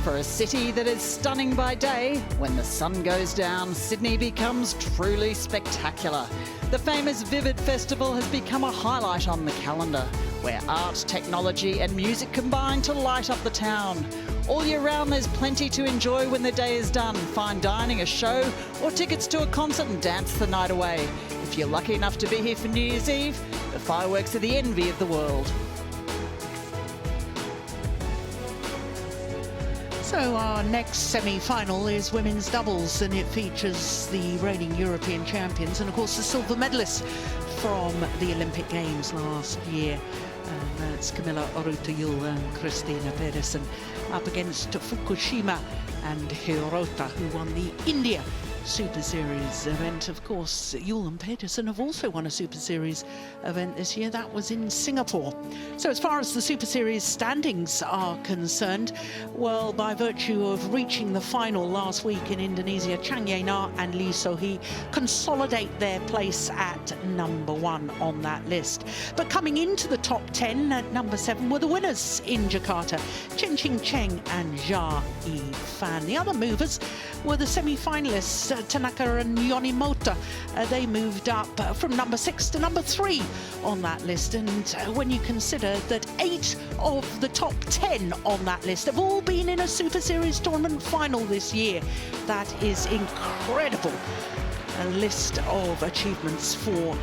For a city that is stunning by day, when the sun goes down, Sydney becomes truly spectacular. The famous Vivid Festival has become a highlight on the calendar, where art, technology and music combine to light up the town. All year round there's plenty to enjoy when the day is done. Fine dining, a show or tickets to a concert and dance the night away. If you're lucky enough to be here for New Year's Eve, the fireworks are the envy of the world. So our next semi-final is women's doubles, and it features the reigning European champions and of course the silver medalists from the Olympic Games last year. And that's Kamilla Juhl and Christinna Pedersen up against Fukushima and Hirota, who won the India Super Series event. Of course, Juhl and Pedersen have also won a Super Series event this year. That was in Singapore. So as far as the Super Series standings are concerned, well, by virtue of reaching the final last week in Indonesia, Changyena and Lee So-hee consolidate their place at #1 on that list. But coming into the top 10 at #7 were the winners in Jakarta, Chen Qingcheng and Jia Yifan. The other movers were the semi-finalists, Tanaka and Yonimota. They moved up from #6 to #3 on that list. And when you consider that 8 of the top 10 on that list have all been in a Super Series tournament final this year, that is incredible. A list of achievements for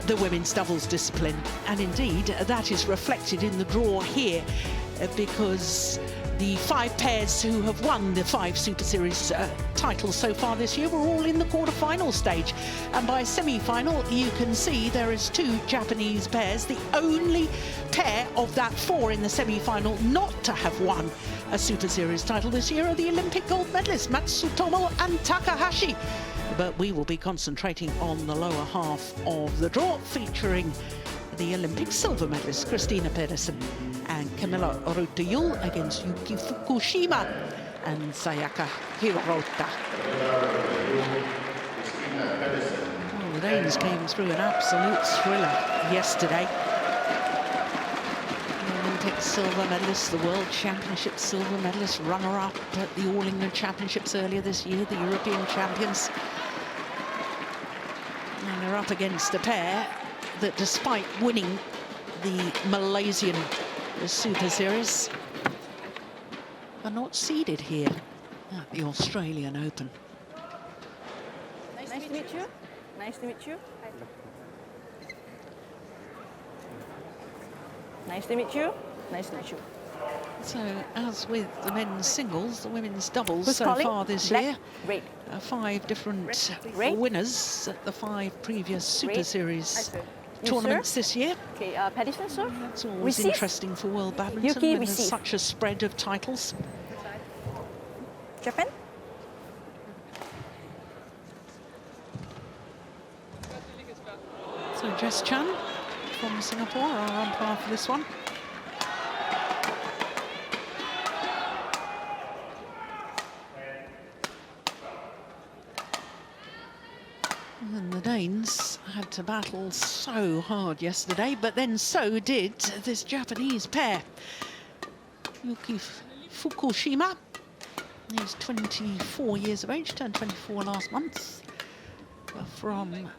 the women's doubles discipline. And indeed, that is reflected in the draw here, because the 5 pairs who have won the 5 Super Series titles so far this year were all in the quarter-final stage. And by semi-final, you can see there is 2 Japanese pairs. The only pair of that 4 in the semi-final not to have won a Super Series title this year are the Olympic gold medalists, Matsutomo and Takahashi. But we will be concentrating on the lower half of the draw, featuring the Olympic silver medalist Christinna Pedersen and Kamilla Juhl against Yuki Fukushima and Sayaka Hirota. Well, the Danes came through an absolute thriller yesterday. The Olympic silver medalist, the World Championship silver medalist, runner-up at the All England Championships earlier this year, the European champions. And they're up against a pair that, despite winning the Malaysian Super Series, are not seeded here at the Australian Open. Nice to meet you. Nice to meet you. Nice to meet you. Nice to meet you. So, as with the men's singles, the women's doubles Who's so calling? far this Black, year, red. 5 different Red. winners at the 5 previous Super Red. Series You, tournaments sir? this year. Okay, Pedersen, sir. That's always Receive. interesting for World Badminton Yuki, when there's receive. such a spread of titles. Japan. So Jess Chan from Singapore are on par for this one. And the Danes had to battle so hard yesterday, but then so did this Japanese pair. Yuki Fukushima, he's 24 years of age, turned 24 last month, from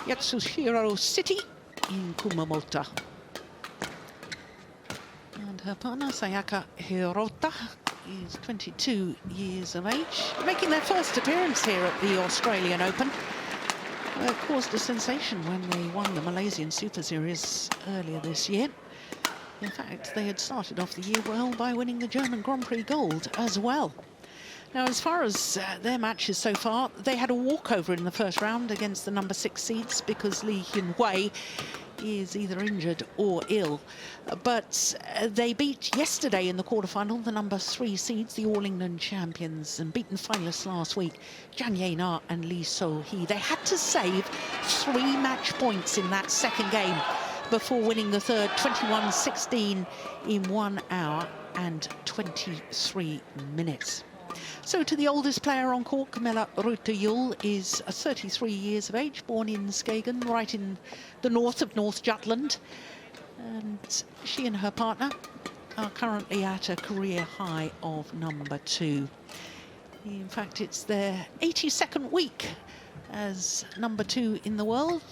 Yatsushiro City in Kumamoto. And her partner, Sayaka Hirota, is 22 years of age, making their first appearance here at the Australian Open. It caused a sensation when they won the Malaysian Super Series earlier this year. In fact, they had started off the year well by winning the German Grand Prix Gold as well. Now, as far as their matches so far, they had a walkover in the first round against the #6 seeds because Lee Hyun-wei is either injured or ill. But they beat yesterday in the quarterfinal the #3 seeds, the All England champions, and beaten finalists last week, Changyena and Lee So-hee. They had to save 3 match points in that second game before winning the third, 21-16 in 1 hour and 23 minutes. So to the oldest player on court, Kamilla Juhl is 33 years of age, born in Skagen, right in the north of North Jutland. And she and her partner are currently at a career high of #2. In fact, it's their 82nd week as #2 in the world.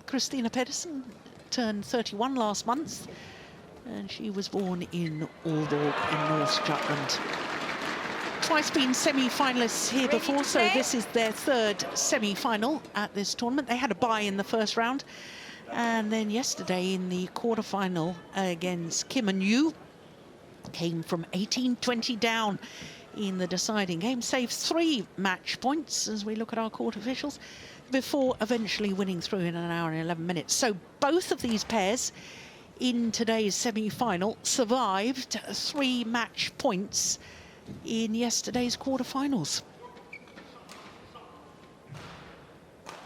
Christinna Pedersen turned 31 last month, and she was born in Aalborg in North Jutland. Twice been semi-finalists here before, so this is their third semi-final at this tournament. They had a bye in the first round, and then yesterday in the quarter-final against Kim and Yuki, came from 18-20 down in the deciding game, saved 3 match points as we look at our court officials, before eventually winning through in 1 hour and 11 minutes. So both of these pairs in today's semi-final survived 3 match points in yesterday's quarterfinals.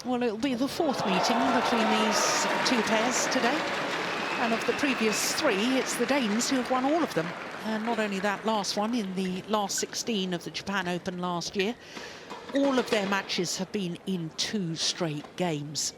Well, it'll be the 4th meeting between these 2 pairs today. And of the previous 3, it's the Danes who have won all of them. And not only that, last one in the last 16 of the Japan Open last year, all of their matches have been in 2 straight games.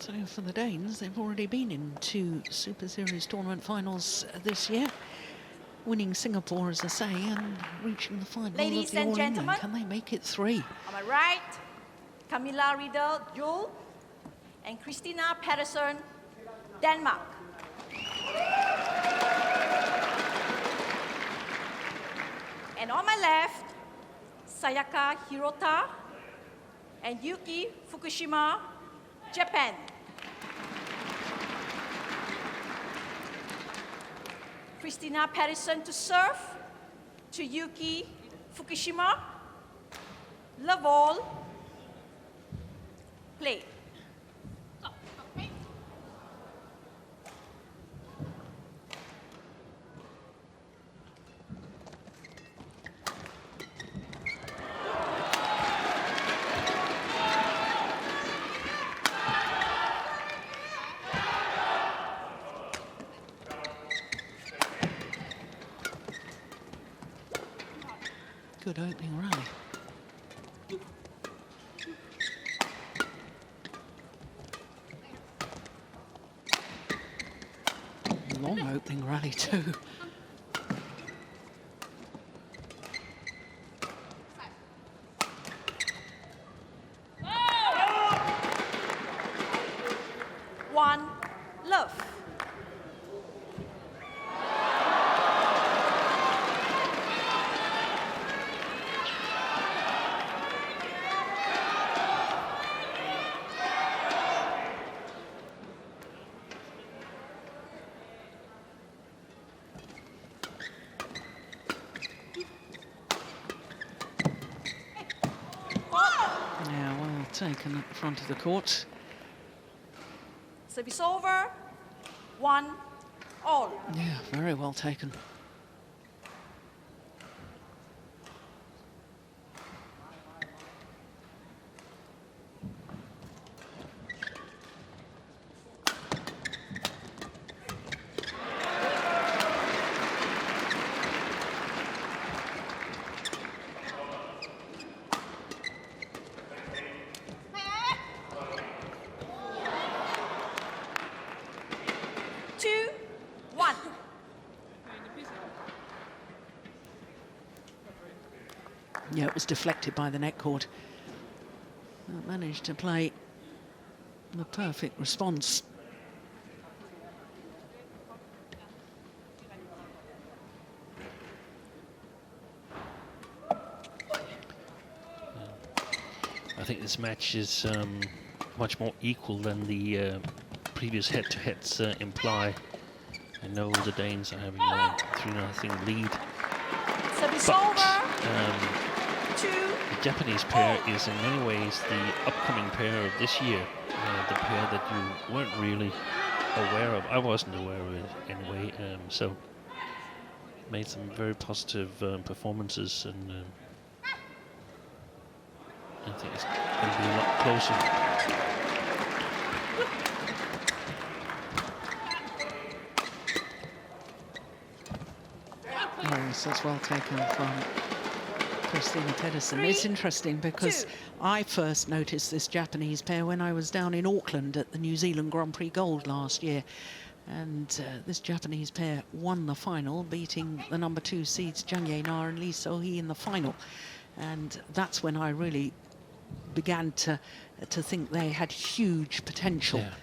So for the Danes, they've already been in 2 Super Series tournament finals this year, winning Singapore, as I say, and reaching the final Ladies of the and All England. gentlemen, Can they make it 3? On my right, Kamilla, Rytter, Juhl, and Christinna Pedersen, Denmark. And on my left, Sayaka, Hirota, and Yuki, Fukushima, Japan. Christinna Pedersen to serve, to Yuki, Fukushima. Love all. Play. Good opening rally. Long opening rally too. One, love. Yeah, well taken at the front of the court. Service over. 1 all. Yeah, very well taken. Yeah, it was deflected by the net cord. Managed to play the perfect response. I think this match is much more equal than the previous head-to-heads imply. I know the Danes are having a 3-0 lead. Service But, over. 2 the Japanese pair is in many ways the upcoming pair of this year. The pair that you weren't really aware of. I wasn't aware of it anyway. So made some very positive performances, and I think it's going to be a lot closer. Yes, that's well taken from Christinna Pedersen. It's interesting because I first noticed this Japanese pair when I was down in Auckland at the New Zealand Grand Prix Gold last year. And this Japanese pair won the final, beating the number 2 seeds Jang Ye-na and Lee So-hee in the final. And that's when I really began to think they had huge potential. Yeah.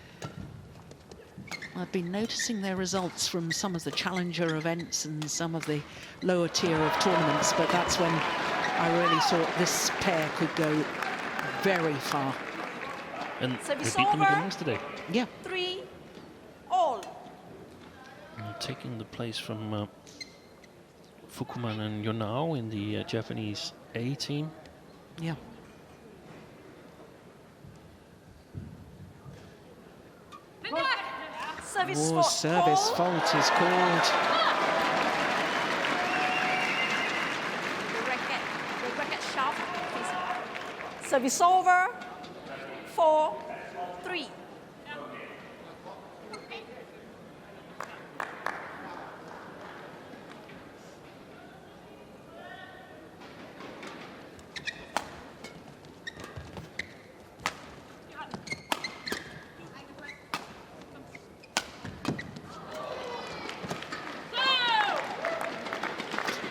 I've been noticing their results from some of the challenger events and some of the lower tier of tournaments, but that's when I really thought this pair could go very far. And they Service beat them over. again yesterday. Yeah. 3-all. Taking the place from Fukuman and Yonao in the Japanese A team. Yeah. Service More service fault is called. The racket shaft. Service over. 4-3.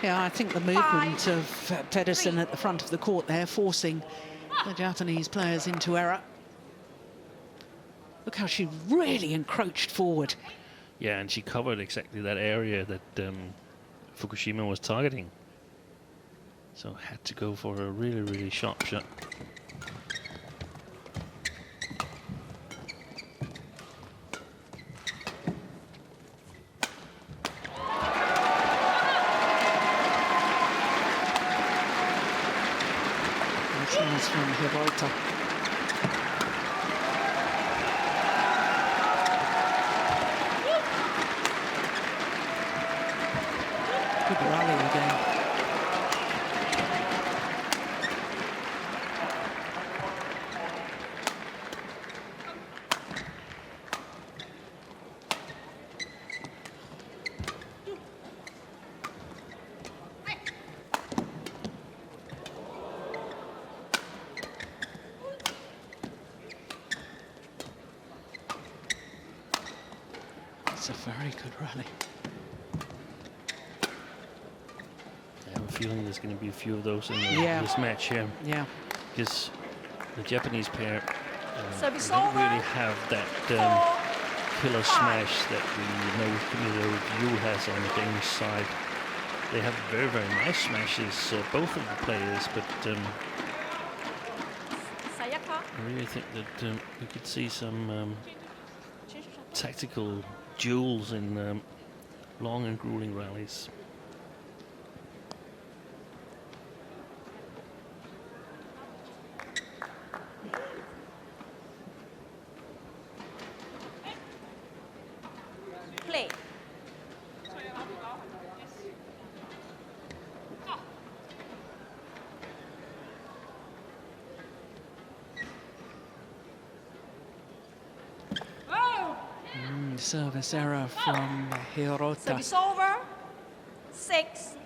Yeah, I think the movement of Pedersen at the front of the court there, forcing the Japanese players into error. Look how she really encroached forward. Yeah, and she covered exactly that area that Fukushima was targeting. So had to go for a really, really sharp shot. That's nice from Hirota. Good rally again. It's a very good rally. I have a feeling there's going to be a few of those in this match here. Yeah. Because the Japanese pair Service don't over. really have that killer smash that we know Kamilla Juhl has on the Danish side. They have very, very nice smashes, both of the players, but Sayaka. I really think that we could see some tactical duels in long and grueling rallies. Play. Service error from Hirota. Service over. 6-4.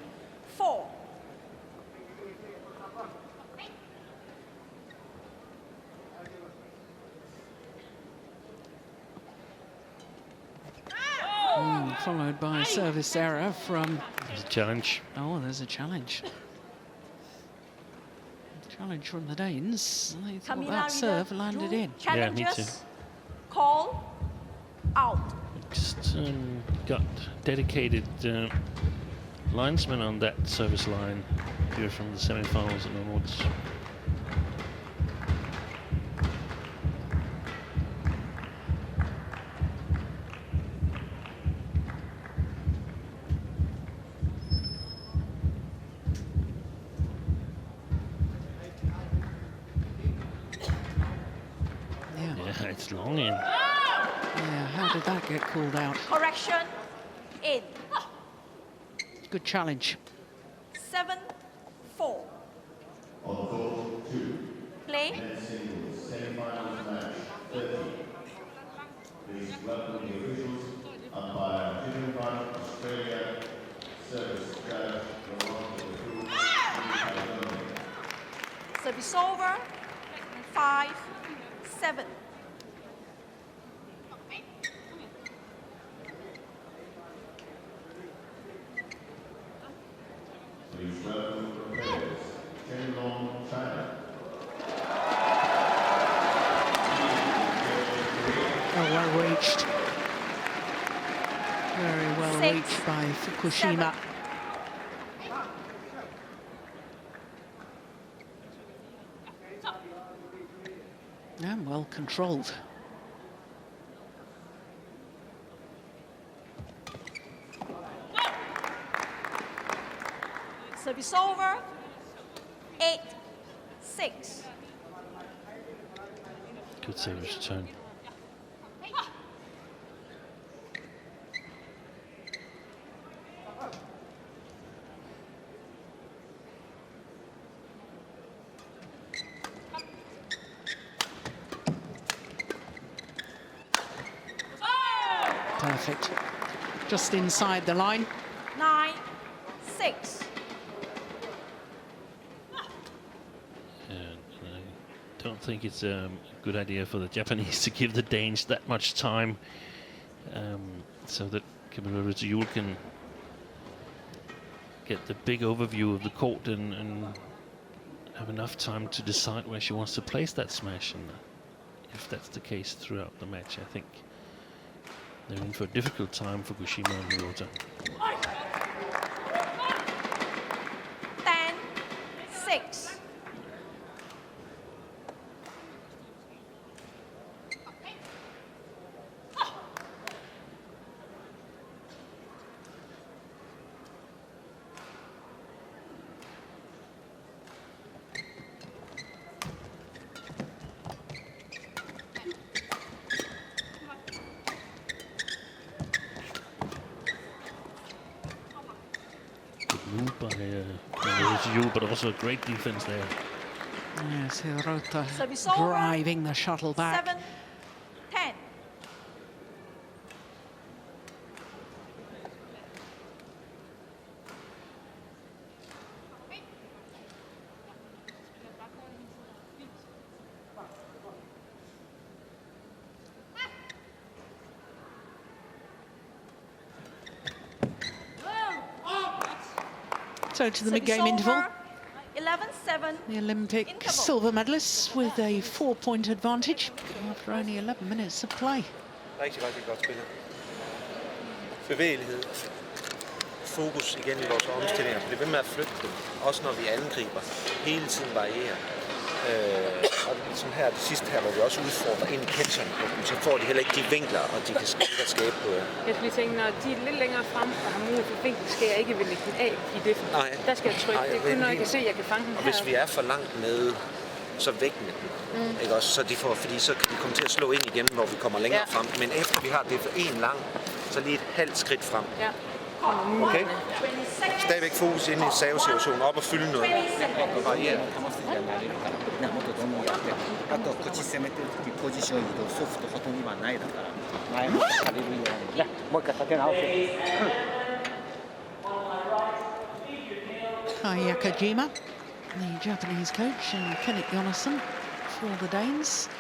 Followed by a service error from... There's a challenge. Oh, there's a challenge. Challenge from the Danes. They thought Kamilla, that serve Rytter, landed Juhl. in. Yeah, me Challenges. too. Call. Out. Just got dedicated linesmen on that service line here from the semifinals and onwards. Yeah, it's long in. Yeah, how did that get called out? Correction. In. Good challenge. 7-4. play. Semifinals match 30. Please welcome the officials, umpire Judging Australia, service judge, Service over. 5-7. Please welcome the players, Chenlong, China. Oh, well reached. Very well 6, reached by Fukushima. 7. And well controlled. Service over. 8-6. Good service return. Perfect. Just inside the line. 9-6. And I don't think it's a good idea for the Japanese to give the Danes that much time, so that Kamilla Juhl can get the big overview of the court and have enough time to decide where she wants to place that smash. And if that's the case throughout the match, I think they're in for a difficult time for Fukushima and Hirota. 10-6. Move by Juhl, but also a great defense there. Yes, Hirota Service over. driving the shuttle back. 7-10. So to the Service mid-game interval, over. 11-7. the Olympic Interval. silver medalists with a 4-point advantage after only 11 minutes of play. Rigtig godt spillet. Bevægelighed. Fokus igen i vores omstillinger. Bliv ved med at flytte dem. Også når vi angriber. Hele tiden varierer. Og som her, det sidste her, hvor vi også udfordrer ind i catcheren, så får de heller ikke de vinkler, og de kan skabe på. Jeg skulle tænke, når de er lidt længere frem og har mulighed for vinkel, skal jeg ikke vil lægge den af i det. Der skal jeg trykke. Det er kun, når jeg kan se, at jeg kan fange den og her. hvis vi er for langt nede, så væk med den. Ikke også? Så de får, fordi så kan de komme til at slå ind igen, når vi kommer længere frem. Men efter vi har det for en lang, så lige et halvt skridt frem. Ja. Okay? Stadigvæk fokus ind i servesituationen, op og fylde noget. Og variere. あとこっち攻めてる時ポジション移動ソフトほとんど今ないだから前もされるようにねもう一回立て直せ Sayaka, the Japanese coach, and Kenneth Jonassen for the Danes.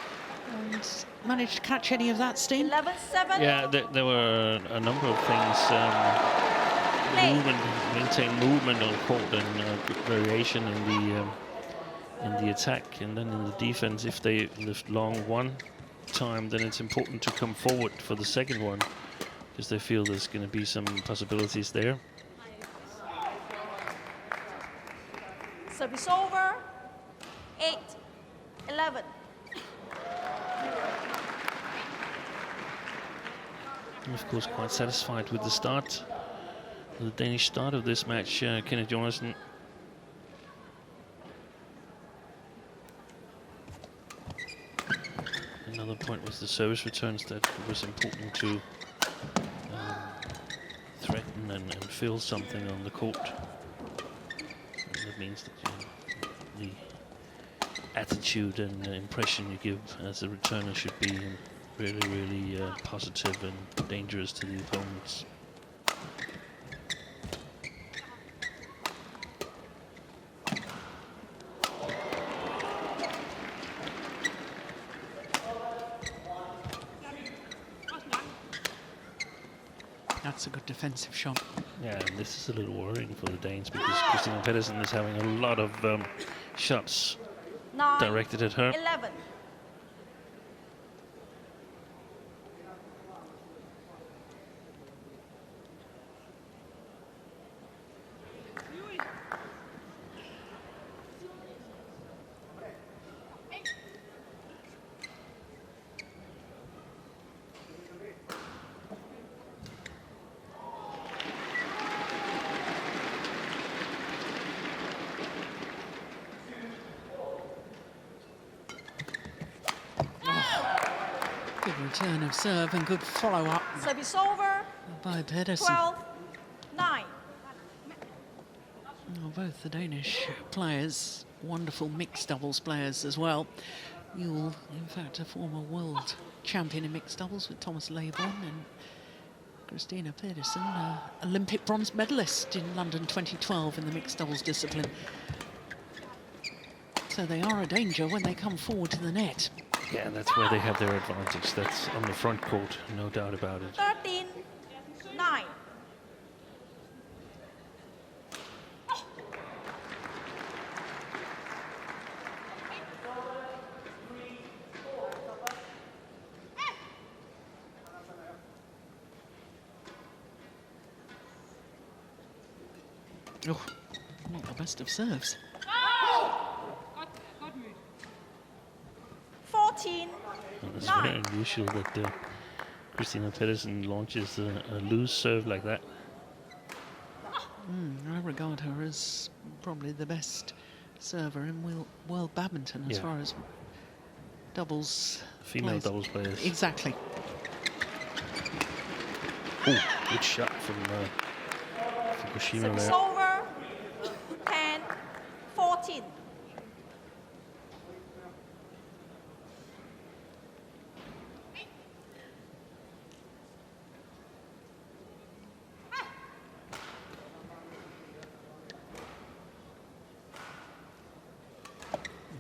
And managed to catch any of that steam? 11-7. Yeah, there were a number of things. Movement, maintain movement on court, and good variation in the attack, and then in the defense. If they lift long one time, then it's important to come forward for the second one, because they feel there's going to be some possibilities there. Service over. 8-11. I'm of course quite satisfied with the start, the Danish start of this match. Kenneth Jonassen. Another point was the service returns, that it was important to threaten and feel something on the court. And that means that the attitude and impression you give as a returner should be really, really positive and dangerous to the opponents. That's a good defensive shot. Yeah, and this is a little worrying for the Danes because Christinna Pedersen is having a lot of shots 9, directed at her. 11. Good return of serve and good follow-up Service over. by Pedersen. 12, 9. Well, both the Danish players, wonderful mixed doubles players as well. Juhl, in fact, a former world champion in mixed doubles with Thomas Leybourne, and Christinna Pedersen, Olympic bronze medalist in London 2012 in the mixed doubles discipline. So they are a danger when they come forward to the net. Yeah, that's where they have their advantage. That's on the front court, no doubt about it. 13, 9. Oh, not the best of serves. 14, And it's 9. very unusual that Christinna Pedersen launches a loose serve like that. I regard her as probably the best server in world badminton as Yeah. far as doubles. Female players. doubles players. Exactly. Ooh, good shot from Fukushima Service there. over. 10, 14.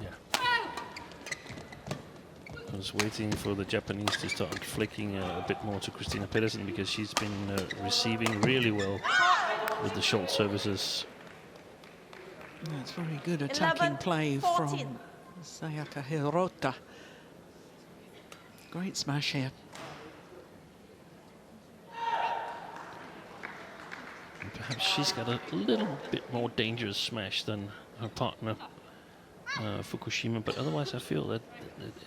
Yeah. I was waiting for the Japanese to start flicking a bit more to Christinna Pedersen because she's been receiving really well with the short services. That's very good attacking 11, play 14. from Sayaka Hirota. Great smash here. And perhaps she's got a little bit more dangerous smash than her partner Fukushima, but otherwise I feel that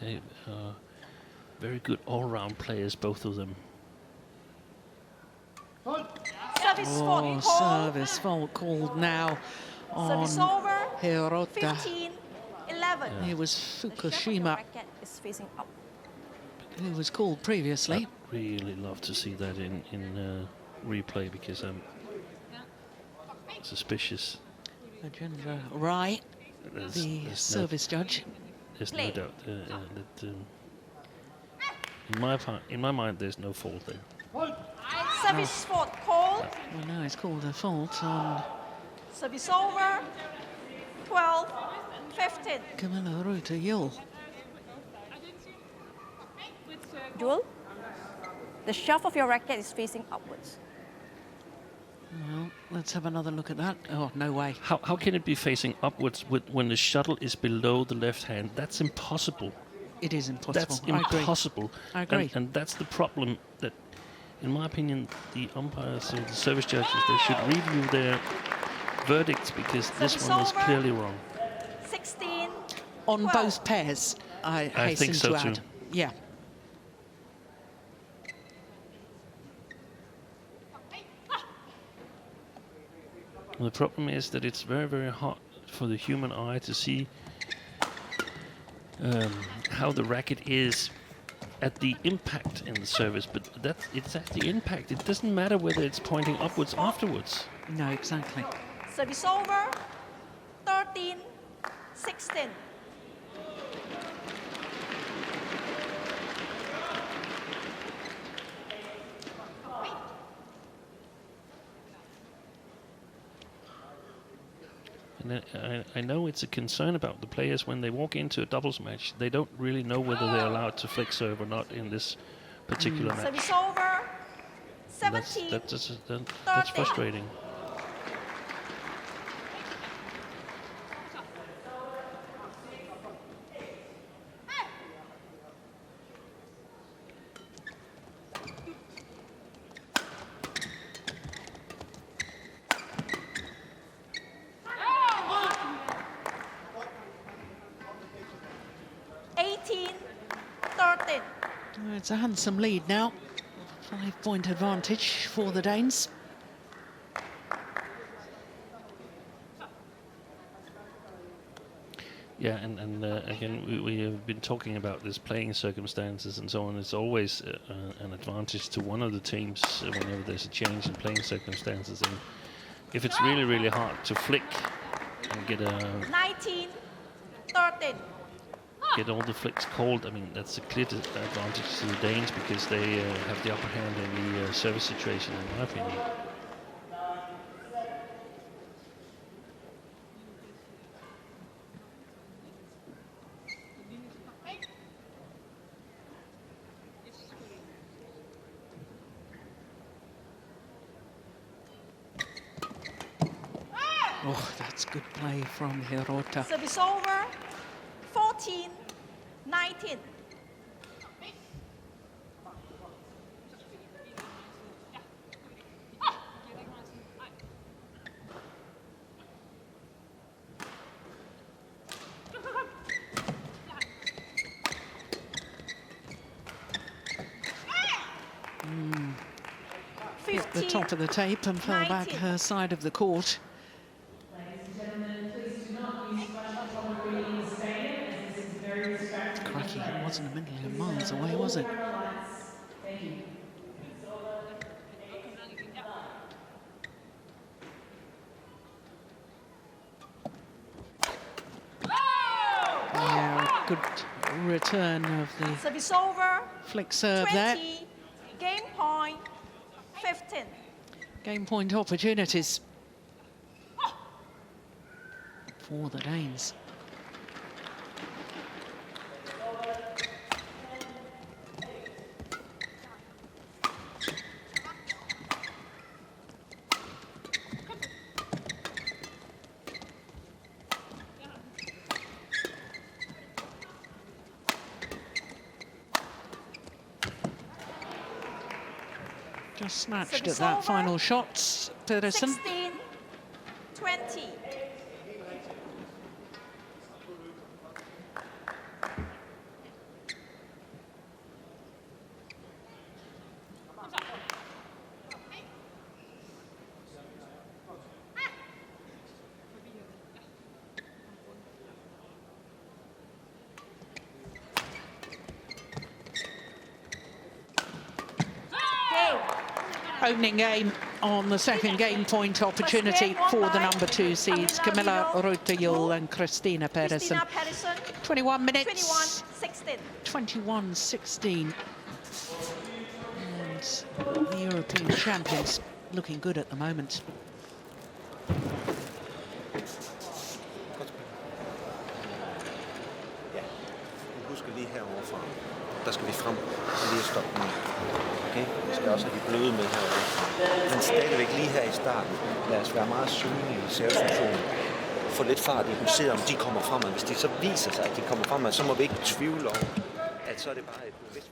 they are very good all-round players, both of them. Service fault Oh, call. service fault called now on Service over. Hirota. 15, 11. It was The shaft of your Fukushima racket is facing up. who was called previously. I'd really love to see that in replay because I'm suspicious. Agenda Rai, the service judge. There's no Play. doubt that in my mind there's no fault there. Service fault call. Well, now it's called a fault on Service over. 12, 15. Kamilla Rytter Juhl. Juhl, the shaft of your racket is facing upwards. Well, let's have another look at that. Oh, no way. How can it be facing upwards when the shuttle is below the left hand? That's impossible. It is impossible. That's I agree. impossible. I agree. And that's the problem that, in my opinion, the umpires or the service judges, they should review their verdicts because this Service one was over. clearly wrong. 16, On 12. both pairs, I hasten think so to add. too. Yeah. The problem is that it's very, very hard for the human eye to see how the racket is at the impact in the service, but it's at the impact. It doesn't matter whether it's pointing upwards afterwards. No, exactly. Service over. 13, 16. I know it's a concern about the players when they walk into a doubles match. They don't really know whether they're allowed to flick serve or not in this particular match. Service over. 17. That's frustrating. It's a handsome lead now. 5-point advantage for the Danes. Yeah, and again, we have been talking about this playing circumstances and so on. It's always an advantage to one of the teams whenever there's a change in playing circumstances. And if it's really, really hard to flick and get a 19-13. Get all the flicks called, I mean, that's a clear advantage to the Danes because they have the upper hand in the service situation, in my opinion. Oh, that's good play from Hirota. Service over. 14-19. Hit the top of the tape and fell back her side of the court. Crikey, it wasn't a million miles away, was it? Yeah, a good return of the service over. Flick serve 20. there. Game point. 15. Game point opportunities for the Danes. Just snatched at that final shot, Pedersen. 16-20. Opening game on the second game point opportunity for the number 2 seeds, Kamilla, Rytter, Juhl and Christinna Pedersen. 21 minutes. 21-16. And the European champions looking good at the moment. Der skal vi frem og lige stoppe den. Okay? Vi skal også have de bløde med herovre. Men stadigvæk lige her i starten, lad os være meget synlige i servefunktionen. Få lidt fart i dem, se om de kommer fremad. Hvis de så viser sig, at de kommer fremad, så må vi ikke tvivle over, at så er det bare et bevidst.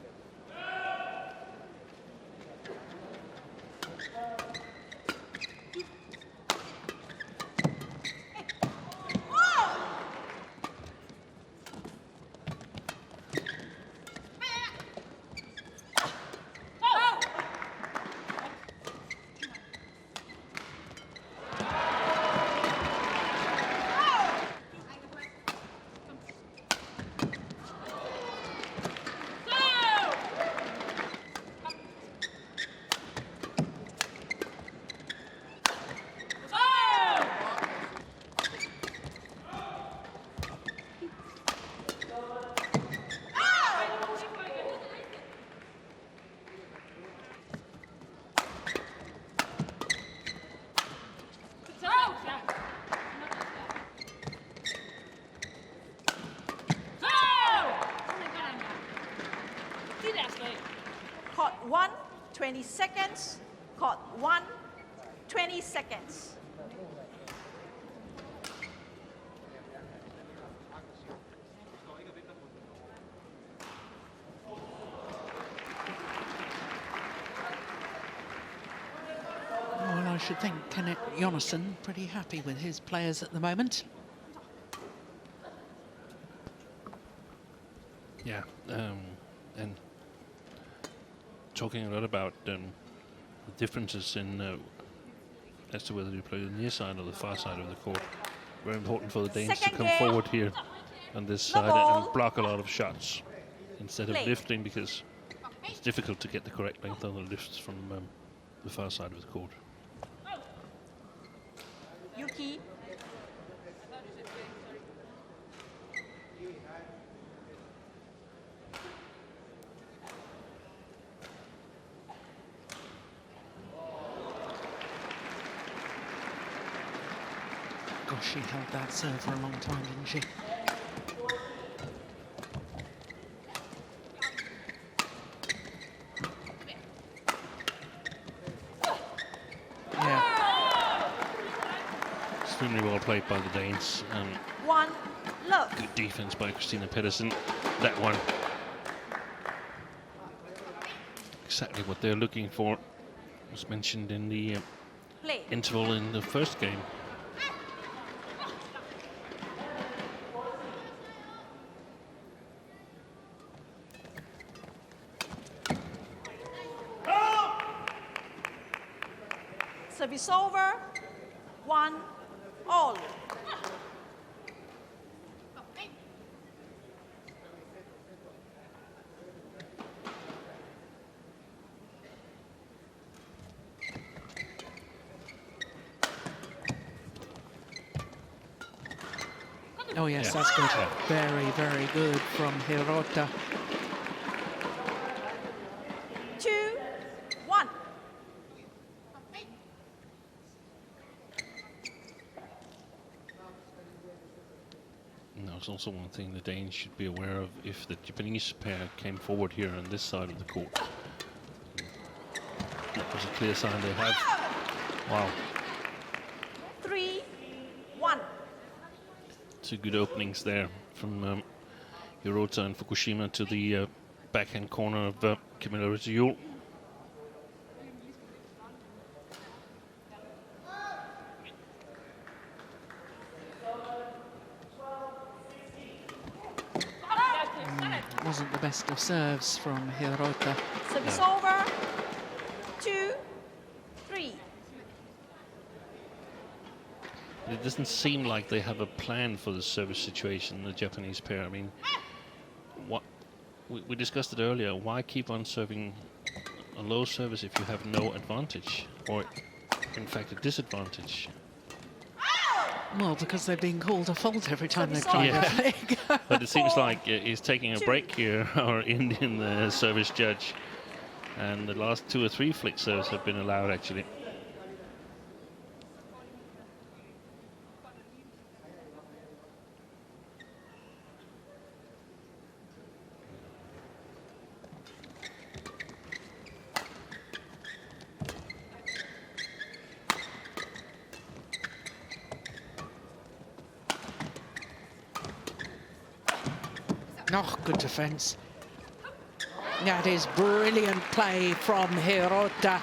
Court 1, 20 seconds. Court 1, 20 seconds. Well, I should think Kenneth Jonasson pretty happy with his players at the moment. Yeah, and talking a lot about the differences in as to whether you play the near side or the far side of the court. Very important for the Danes to come forward here on this side and block a lot of shots instead of lifting, because it's difficult to get the correct length on the lifts from the far side of the court. Yuki. Gosh, she held that serve for a long time, didn't she? Yeah. Extremely well played by the Danes. One, love. Good defense by Christinna Pedersen. That one. Exactly what they're looking for. Was mentioned in the interval in the first game. Service over. 1 all. Oh yes, that's good. Very, very good from Hirota. 2, 1. And there's also one thing the Danes should be aware of: if the Japanese pair came forward here on this side of the court. That was a clear sign they have. Wow. 3, 1. Two good openings there from Hirota and Fukushima to the backhand corner of Kamilla to Juhl. Wasn't the best of serves from Hirota. Service over. 2, 3. It doesn't seem like they have a plan for the service situation, the Japanese pair. I mean, what we discussed it earlier. Why keep on serving a low service if you have no advantage, or in fact a disadvantage? Well, because they're being called a fault every time they've tried to play. But it seems like he's taking a break here, our Indian service judge. And the last 2 or 3 flick serves have been allowed, actually. Oh, good defence. That is brilliant play from Hirota.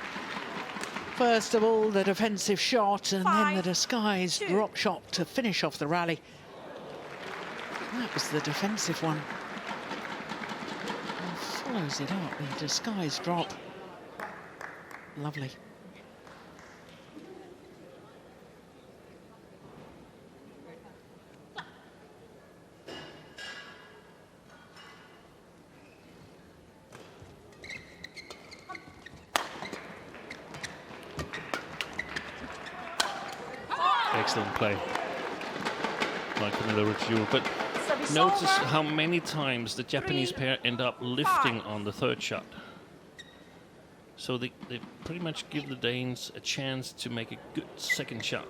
First of all, the defensive shot, and then the disguised drop shot to finish off the rally. That was the defensive one. And follows it up with a disguised drop. Lovely. Excellent play by Kamilla Juhl, but notice how many times the Japanese pair end up lifting on the third shot. So they pretty much give the Danes a chance to make a good second shot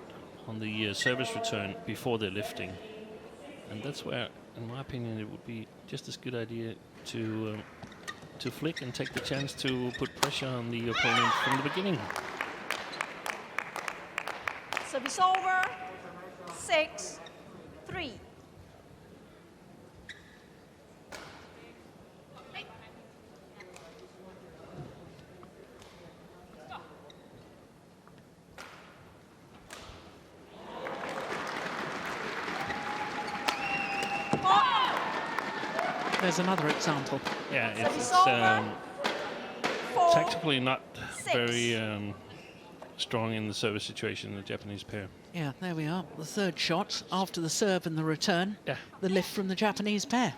on the service return before they're lifting. And that's where, in my opinion, it would be just as good idea to to flick and take the chance to put pressure on the opponent from the beginning. Service over, 6-3. There's another example. Yeah, it's tactically not very strong in the service situation, the Japanese pair. Yeah, there we are. The third shot after the serve and the return. Yeah. The lift from the Japanese pair.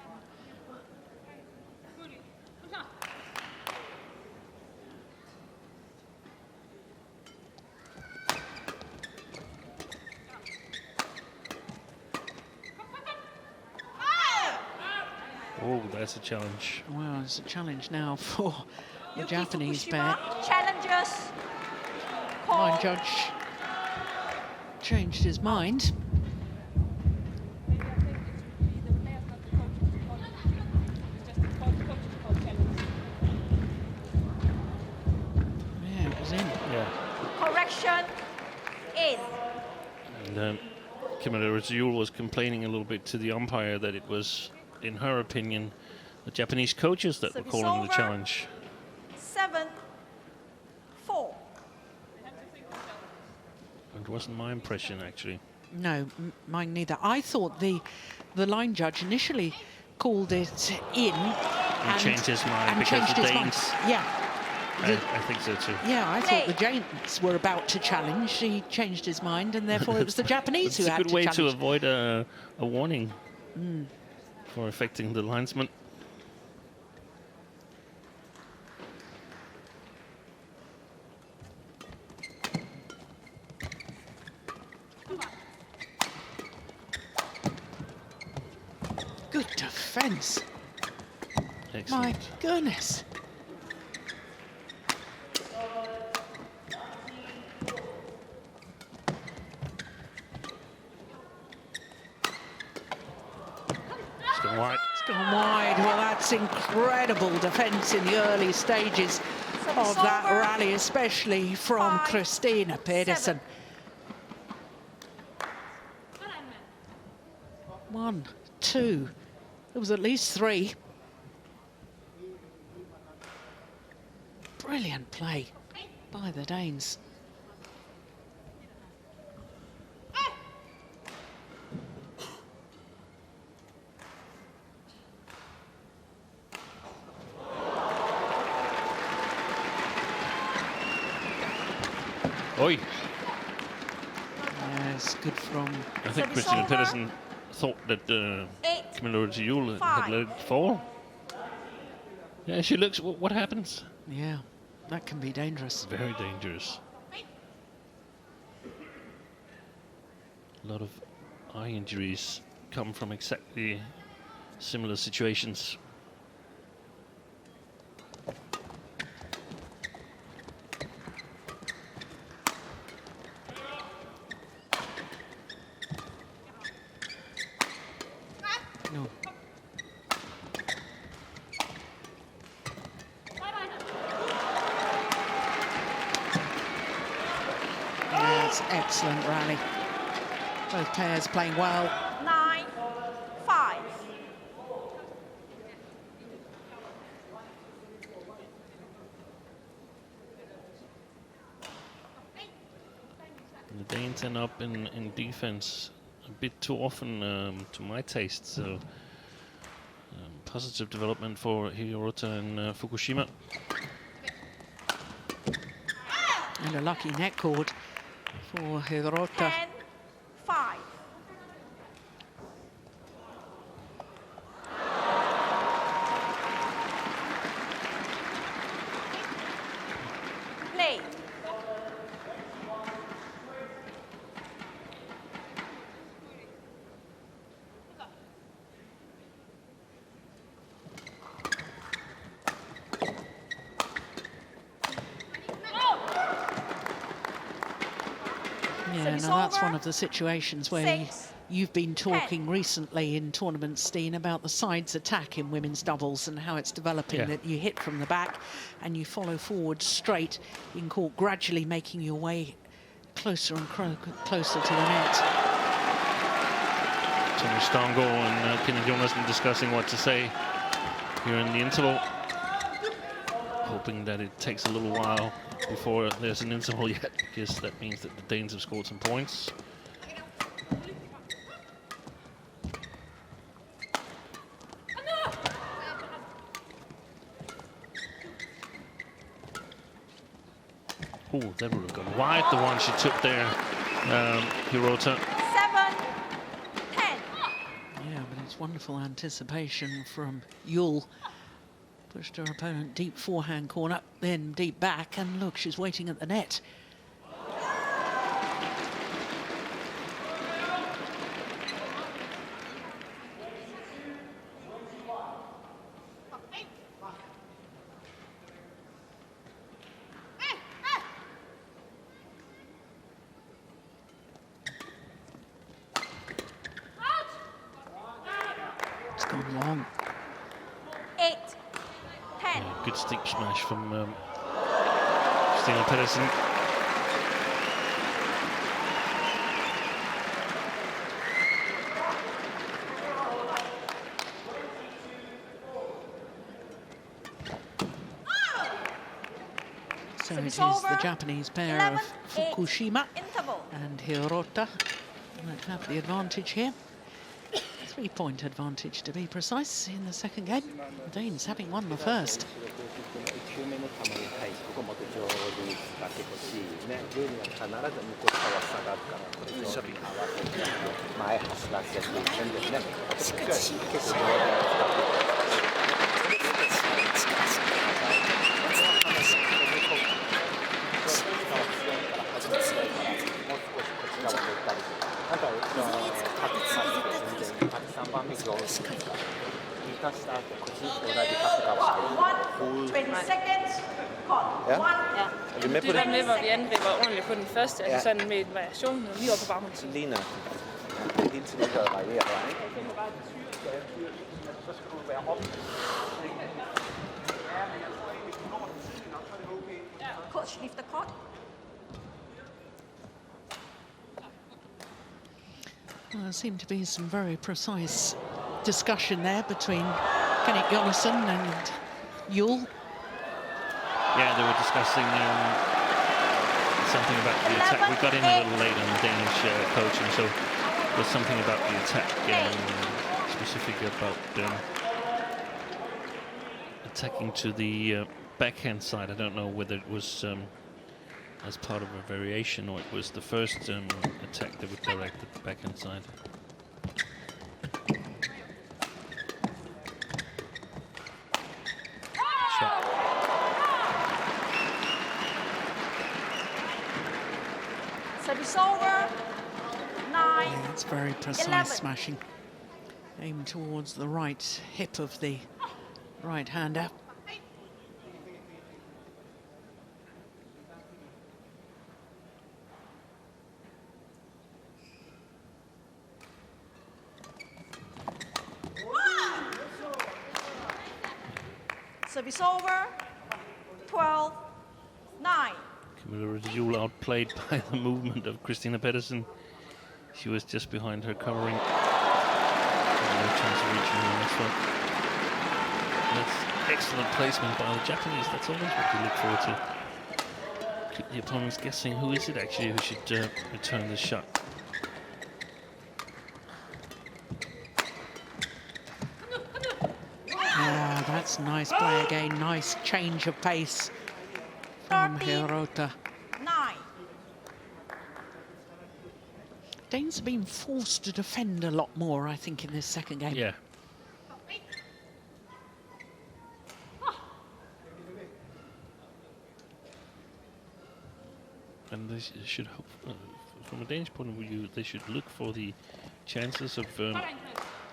Oh, that's a challenge. Well, it's a challenge now for the Yuki Japanese Fukushima, pair. Challengers. Line judge changed his mind. Yeah, it was in. Yeah. Correction, in. And Kamilla Juhl was complaining a little bit to the umpire that it was, in her opinion, the Japanese coaches that were Service calling the over. challenge. 7-4. It wasn't my impression, actually. No, mine neither. I thought the line judge initially called it in and changed his mind and because changed the his mind. Danes. Yeah. I think so too. Yeah, I thought the Danes were about to challenge. He changed his mind, and therefore it was the Japanese who It's a had good to way challenge. to avoid a warning for affecting the linesman. Good defence. Excellent. My goodness. It's gone wide. It's gone wide. Well, that's incredible defence in the early stages of that rally, especially from Christinna Pedersen. 1, 2. There was at least 3. Brilliant play by the Danes. Oi! Yes, good from... I think Service Christinna over. Pedersen thought that Kamilla Juhl had let it fall. Yeah, she looks. What happens? Yeah, that can be dangerous. Very dangerous. A lot of eye injuries come from exactly similar situations. No. That's excellent rally. Both pairs playing well. 9-5. The Danes end up in defense a bit too often, to my taste. So positive development for Hirota and Fukushima. And a lucky net cord for Hirota. 10-5. Play. Yeah, Service now that's over. one of the situations where You've been talking recently in tournaments, Steen, about the sides attack in women's doubles and how it's developing, that you hit from the back and you follow forward straight in court, gradually making your way closer and closer to the net. Thomas Stango and Kenneth Jonassen discussing what to say here in the interval. Hoping that it takes a little while before there's an interval yet, because that means that the Danes have scored some points. Oh, that would have gone wide, the one she took there, Hirota. 7-10. Yeah, but it's wonderful anticipation from Juhl. Pushed her opponent deep forehand corner, then deep back, and look, she's waiting at the net. It's gone long. 8-10. Good steep smash from Christinna Pedersen. So it is the Japanese pair of Fukushima and Hirota that have the advantage here. 3-point advantage, to be precise, in the second game. The Danes having won the first. Er vi med på det? Det med, hvor vi angriber ordentligt på den første, altså sådan med en variation, og lige over på baghånden. Lige nok. Det er hele tiden ikke at variere her, ikke? Coach, lift the court. Well, there seemed to be some very precise discussion there between Kenneth Jonassen and Juhl. Yeah, they were discussing something about the attack. We got in a little late on the Danish coaching, so there's something about the attack, specifically about attacking to the backhand side. I don't know whether it was as part of a variation or it was the first attack that would direct at the backhand side. Service over. 9. Yeah, it's very precise 11. smashing. Aimed towards the right hip of the right-hander. Service over. 12-9. Kamilla Juhl outplayed by the movement of Christinna Pedersen. She was just behind her covering. No chance of reaching the next one. That's excellent placement by the Japanese. That's always what you look forward to. Keep the opponents guessing who is it actually who should return the shot. Yeah, that's nice play again. Nice change of pace from Hirota. 9. Danes have been forced to defend a lot more, I think, in this second game. Yeah. And they should hope, from a Danish point of view, they should look for the chances of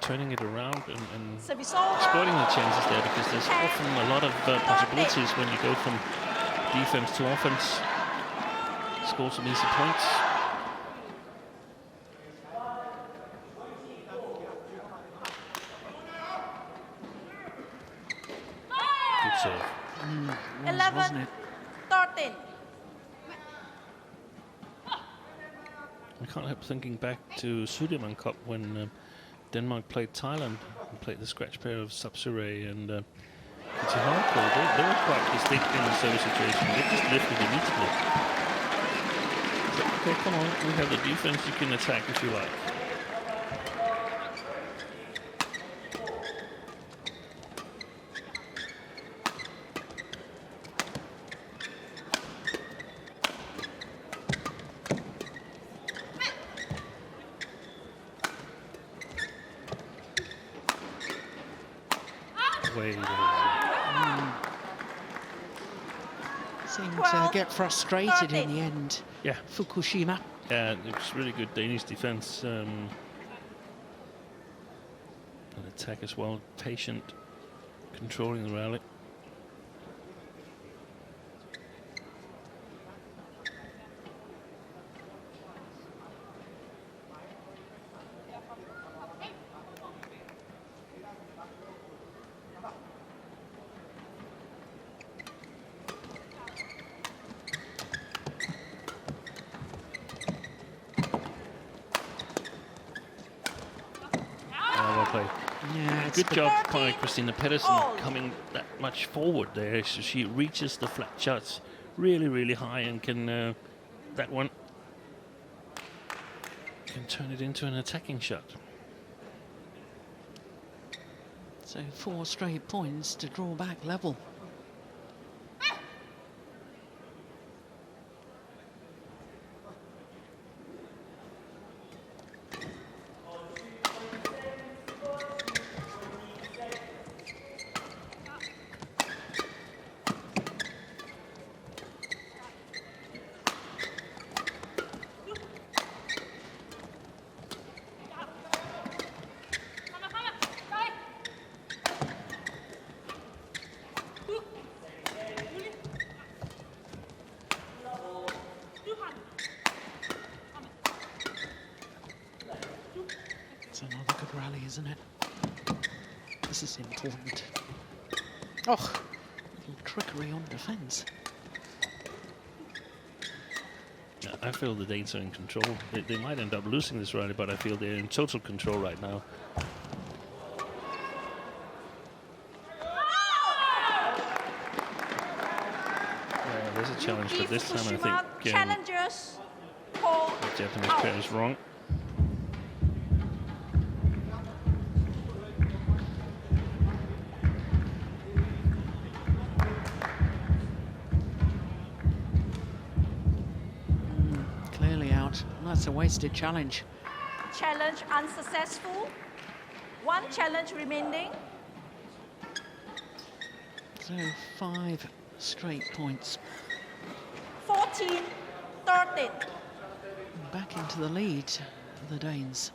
turning it around and exploiting the chances there, because there's often a lot of possibilities when you go from defense to offense. Score some easy points. serve. 11, 13. I can't help thinking back to Sudirman Cup when Denmark played Thailand and played the scratch pair of Sapsiré and Kitiharko. They were quite distinct in the service situation. They just lifted immediately. So, okay, come on, we have the defense, you can attack if you like. Seemed to get frustrated in the end. Yeah. Fukushima. Yeah, it was really good Danish defense. And attack as well. Patient, controlling the rally. Good job by Christinna Pedersen coming that much forward there. So she reaches the flat shots really, really high and can, that one, can turn it into an attacking shot. So 4 straight points to draw back level. Another good rally, isn't it? This is important. Oh, little trickery on defence. Yeah, I feel the Danes are in control. They might end up losing this rally, but I feel they're in total control right now. There's a challenge, but this time I think Challengers the Japanese pair is wrong. That's a wasted challenge. Challenge unsuccessful. 1 challenge remaining. So 5 straight points. 14, 13. Back into the lead for the Danes.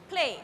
Play.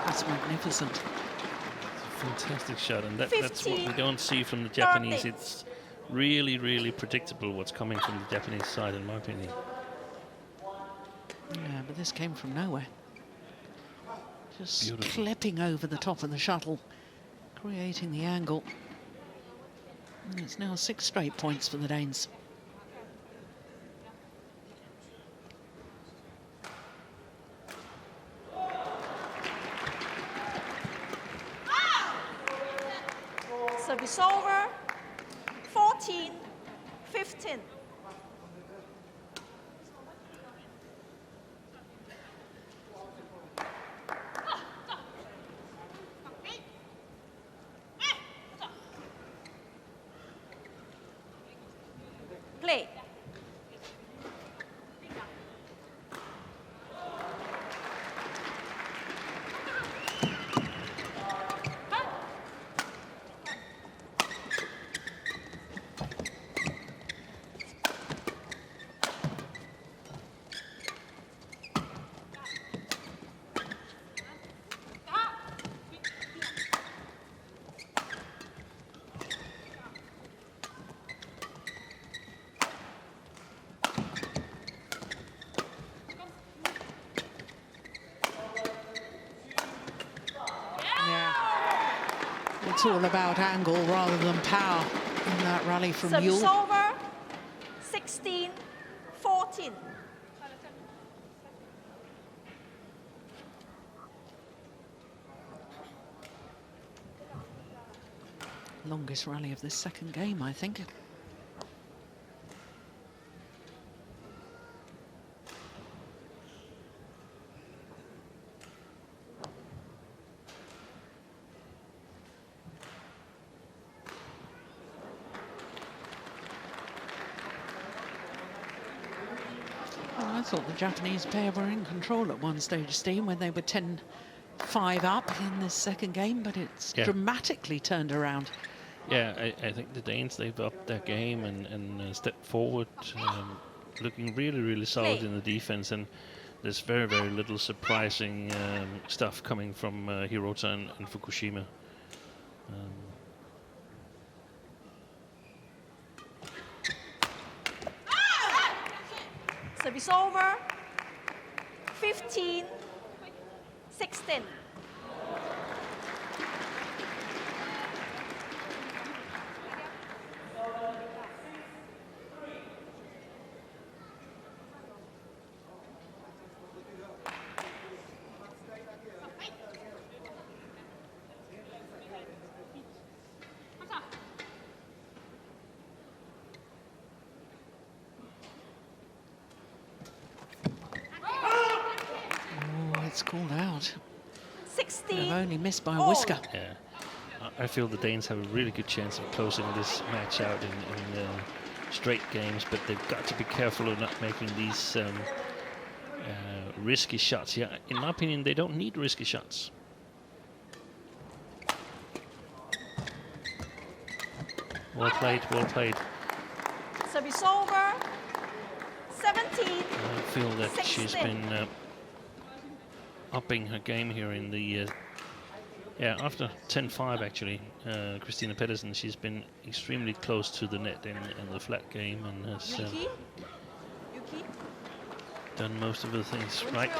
That's magnificent. It's a fantastic shot, and that's what we don't see from the Japanese. It's really, really predictable what's coming from the Japanese side, in my opinion. Yeah, but this came from nowhere. Just beautiful. Clipping over the top of the shuttle, creating the angle. And it's now 6 straight points for the Danes. Service over. 14, 15. Play. It's all about angle rather than power in that rally from Service Juhl. over, 16-14. Longest rally of this second game, I think. I thought the Japanese pair were in control at one stage, Steve, when they were 10-5 up in this second game, but it's dramatically turned around. Yeah, I think the Danes, they've upped their game and stepped forward, looking really, really solid in the defense, and there's very, very little surprising stuff coming from Hirota and Fukushima. Service over, 15-16. It's called out. 16. They've only missed by a whisker. Yeah, I feel the Danes have a really good chance of closing this match out in straight games, but they've got to be careful of not making these risky shots. Yeah, in my opinion, they don't need risky shots. Well played, well played. Service over, 17. I feel that 16. she's been upping her game here in the after 10-5 actually. Christinna Pedersen, she's been extremely close to the net in the flat game and has Yuki. done most of the things right.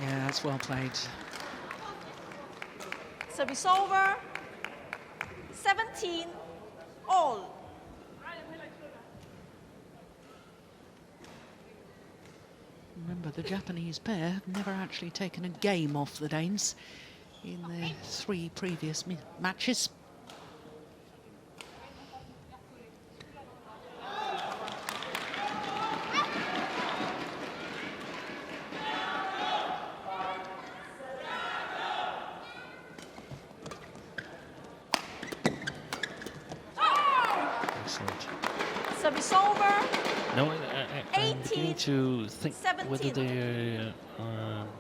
Yeah, that's well played. Service over, 17 all. Remember, the Japanese pair have never actually taken a game off the Danes in their 3 previous matches. Service over. No, I'm beginning to think 17. whether they're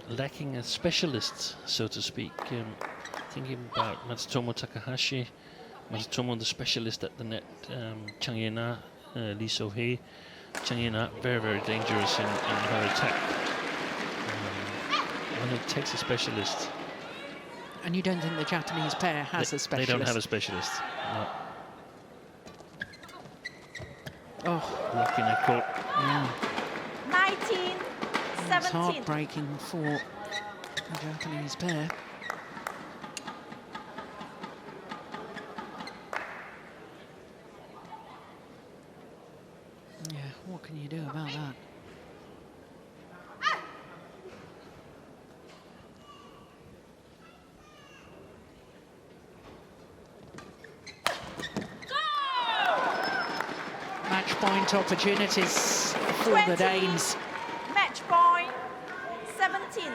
lacking a specialist, so to speak. Thinking about Matsutomo Takahashi, Matsutomo the specialist at the net, Chang Yena, Lee So-hee. Chang Yena, very, very dangerous in her attack. When it takes a specialist. And you don't think the Japanese pair has a specialist? They don't have a specialist, no. Oh, Lucky net court. Yeah. 19-17. It's heartbreaking for the Japanese pair. Yeah, what can you do about that? Match point opportunities for 20. the Danes. Match point, 17.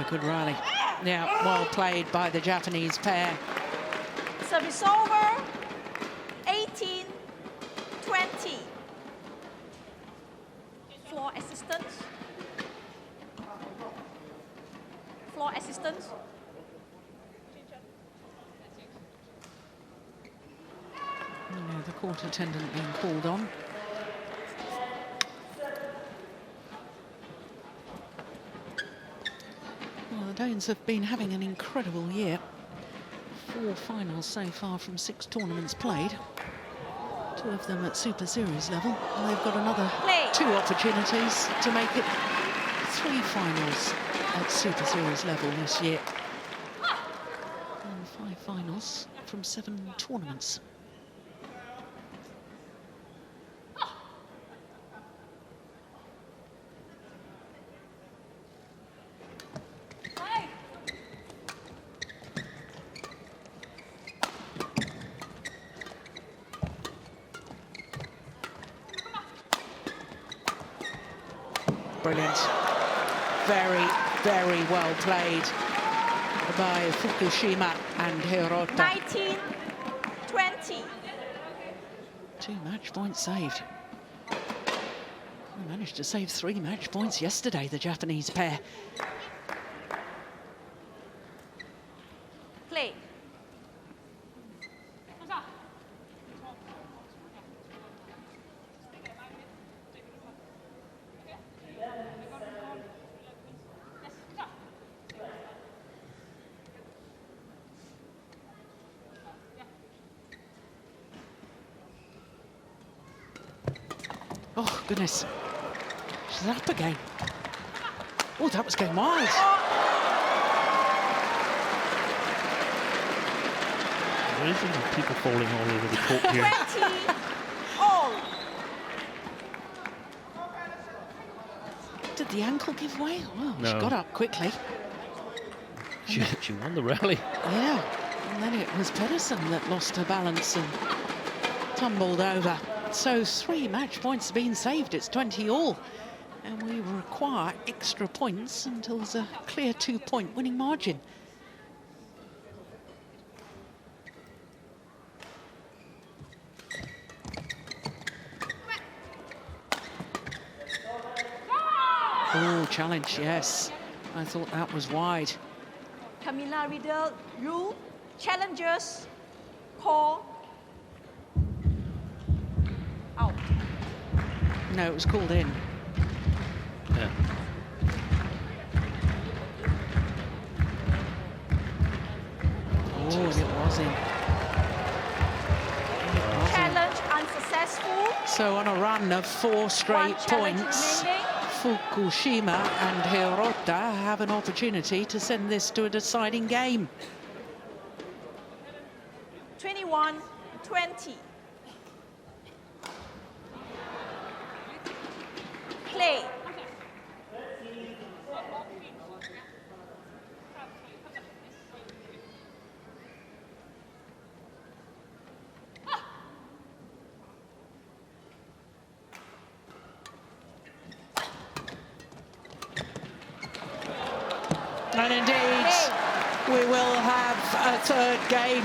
good rally. Yeah, well played by the Japanese pair. Service over, 18-20. Floor assistance. Floor assistance. The court attendant being called on. Well, the Danes have been having an incredible year. 4 finals so far from 6 tournaments played. 2 of them at Super Series level. And they've got another 2 opportunities to make it 3 finals at Super Series level this year. And 5 finals from 7 tournaments. Brilliant. Very, very well played by Fukushima and Hirota. 19-20. 2 match points saved. They managed to save 3 match points yesterday, the Japanese pair. Play. Oh, goodness. She's up again. Oh, that was going wide. There is people falling all over the court here. 20 all. Did the ankle give way? Well, No. she got up quickly. She won the rally. Yeah, and then it was Pedersen that lost her balance and tumbled over. So 3 match points have been saved. It's 20 all. And we require extra points until there's a clear 2-point winning margin. Oh, challenge, yes. I thought that was wide. Kamilla, Rytter, Juhl, challengers, call. Out. No, it was called in. Yeah. Oh, it was in. Challenge unsuccessful. So on a run of 4 straight 1 challenge points, remaining. Fukushima and Hirota have an opportunity to send this to a deciding game. 21-20. Play. And indeed, we will have a 3rd game.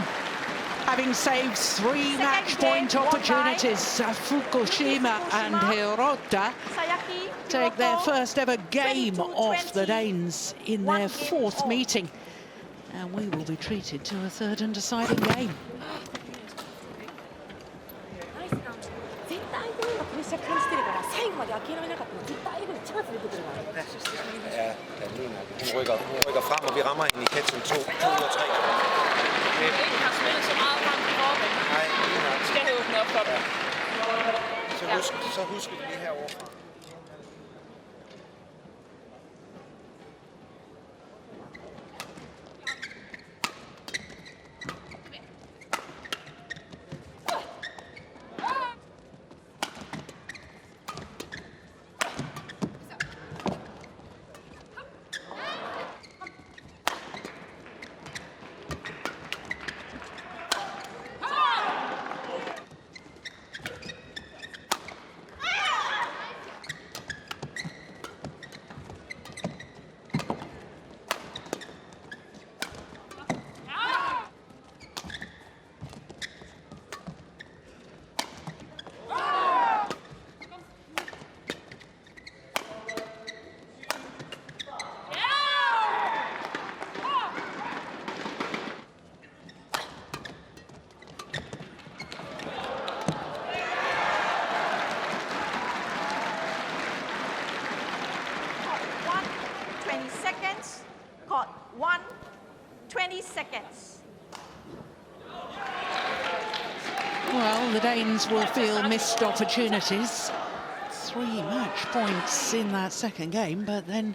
Having saved 3 match point opportunities, Fukushima and Hirota Sayaka, take their Hirota, first ever game 22-20. off the Danes in their 4th all. meeting. And we will be treated to a 3rd and deciding game. Ja, hun rykker frem, og vi rammer hende i catchen 2 ud af 3. Ikke har spillet så meget frem i forvejen. Nej, lige nok. Skal det åbne op for dem? Så husk vi lige heroverfra. 20 seconds. Well, the Danes will feel missed opportunities. 3 match points in that second game, but then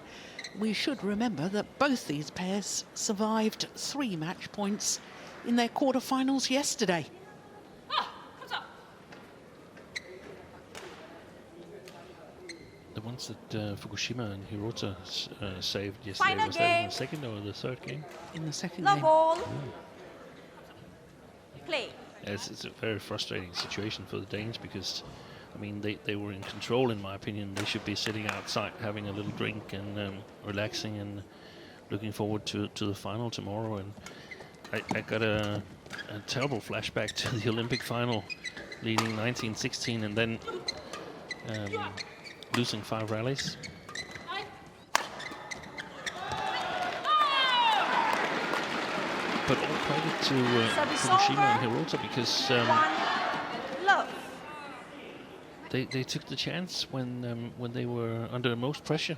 we should remember that both these pairs survived 3 match points in their quarterfinals yesterday. The ones that Fukushima and Hirota saved yesterday, Final was that in game. the second or the third game? In the second Love game. all. Play. Yes, it's a very frustrating situation for the Danes because, I mean, they were in control, in my opinion. They should be sitting outside having a little drink and relaxing and looking forward to the final tomorrow. And I got a terrible flashback to the Olympic final leading 1916 and then losing 5 rallies. But all credit to Fukushima and Hirota because they took the chance when they were under most pressure.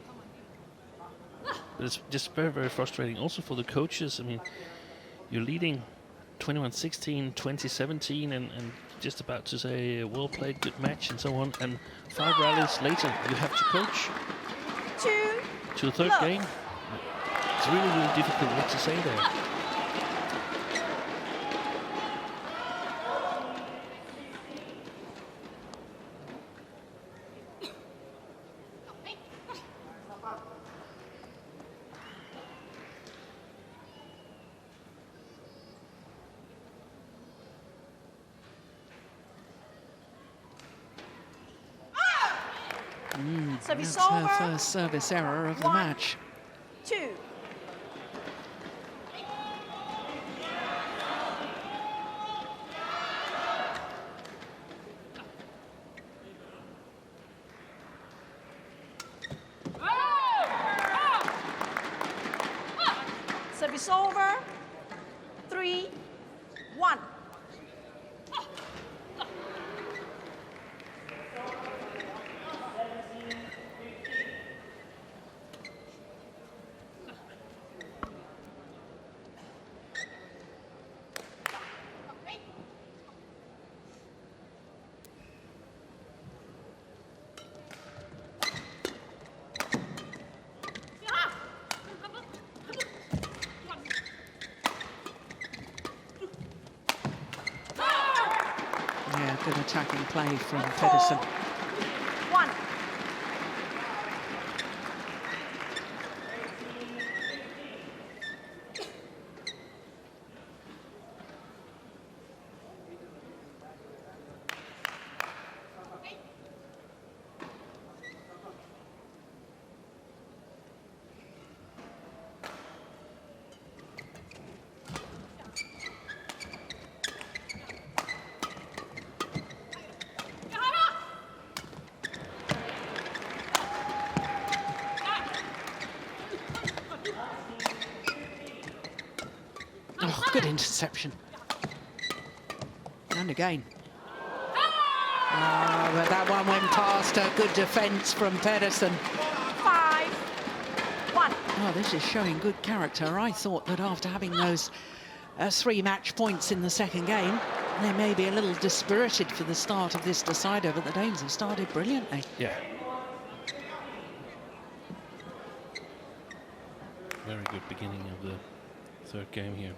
But it's just very, very frustrating also for the coaches. I mean, you're leading 21-16, 2017, and just about to say well played, good match, and so on. And 5 rallies later, you have to coach to the third game. It's really, really difficult what to say there. That's her first service error of the match. 2. Service over. 3, 1. Good attacking play from Pedersen. 1. Oh, good interception. And again. Oh, but that one went past her. Good defence from Pedersen. 5, 1. Oh, this is showing good character. I thought that after having those 3 match points in the second game, they may be a little dispirited for the start of this decider, but the Danes have started brilliantly. Yeah. Very good beginning of the third game here.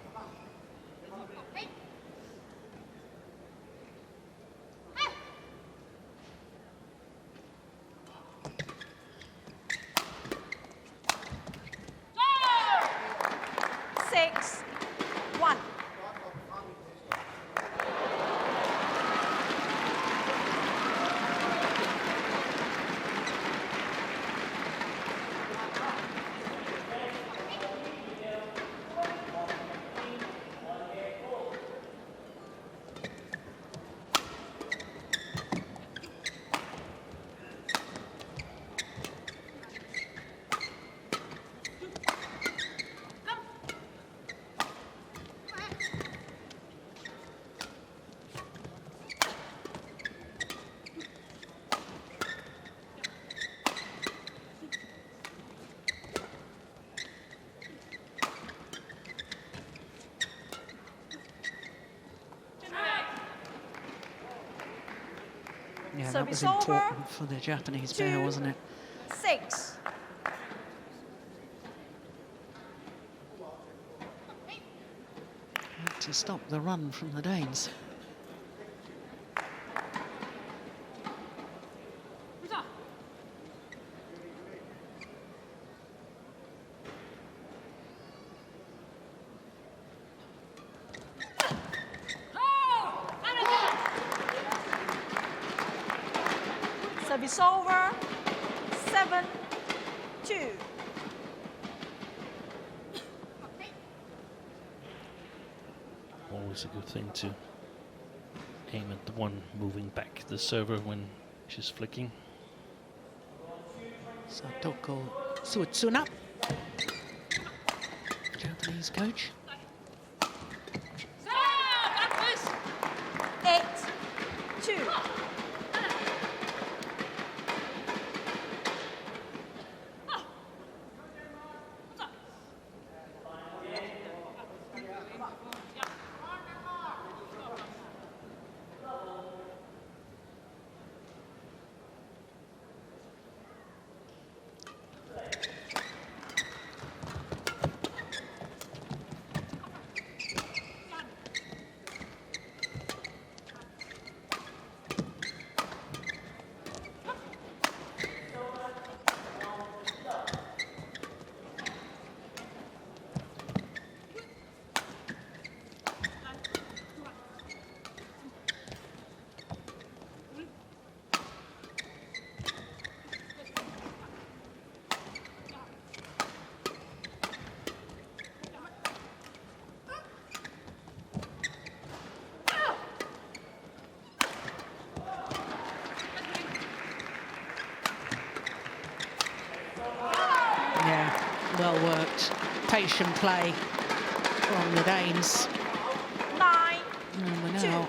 Yeah, that Service was important over. for the Japanese pair, wasn't it? 6. To stop the run from the Danes. Service over. 7-2. Always a good thing to aim at the one moving back the server when she's flicking. Satoko Suetsuna, Japanese coach. 8-2. Well worked, patient play from the Danes. 9. And we're now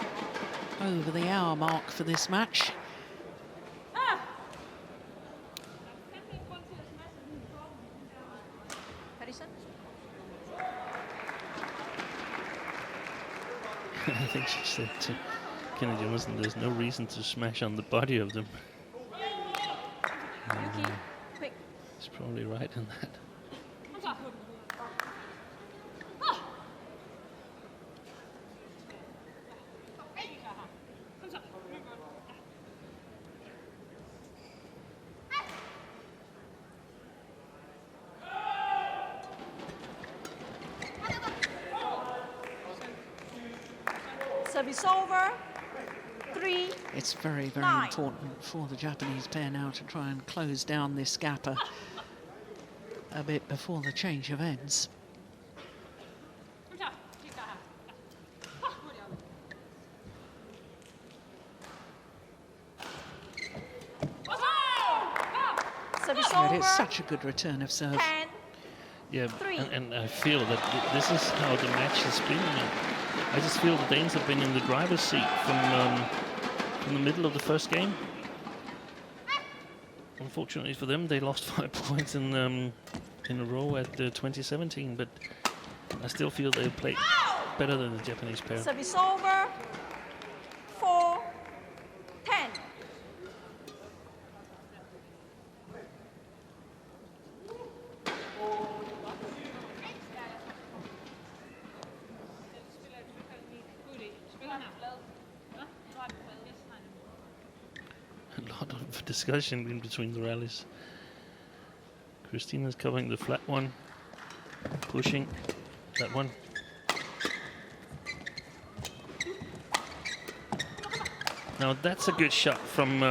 over the hour mark for this match. Pedersen? I think she said to Kennedy Johnson, there's no reason to smash on the body of them. Yuki, quick. She's probably right in that. Service over. 3. It's very, very 9. important for the Japanese pair now to try and close down this gap a bit before the change of ends. Service But over. it's such a good return of serve. 10. Yeah, 3. and I feel that this is how the match has been. I just feel the Danes have been in the driver's seat from the middle of the first game. Unfortunately for them, they lost 5 points in a row at 2017, but I still feel they played better than the Japanese pair. Service over. 4. 10. A lot of discussion in between the rallies. Christinna's covering the flat one, pushing that one. Now that's a good shot from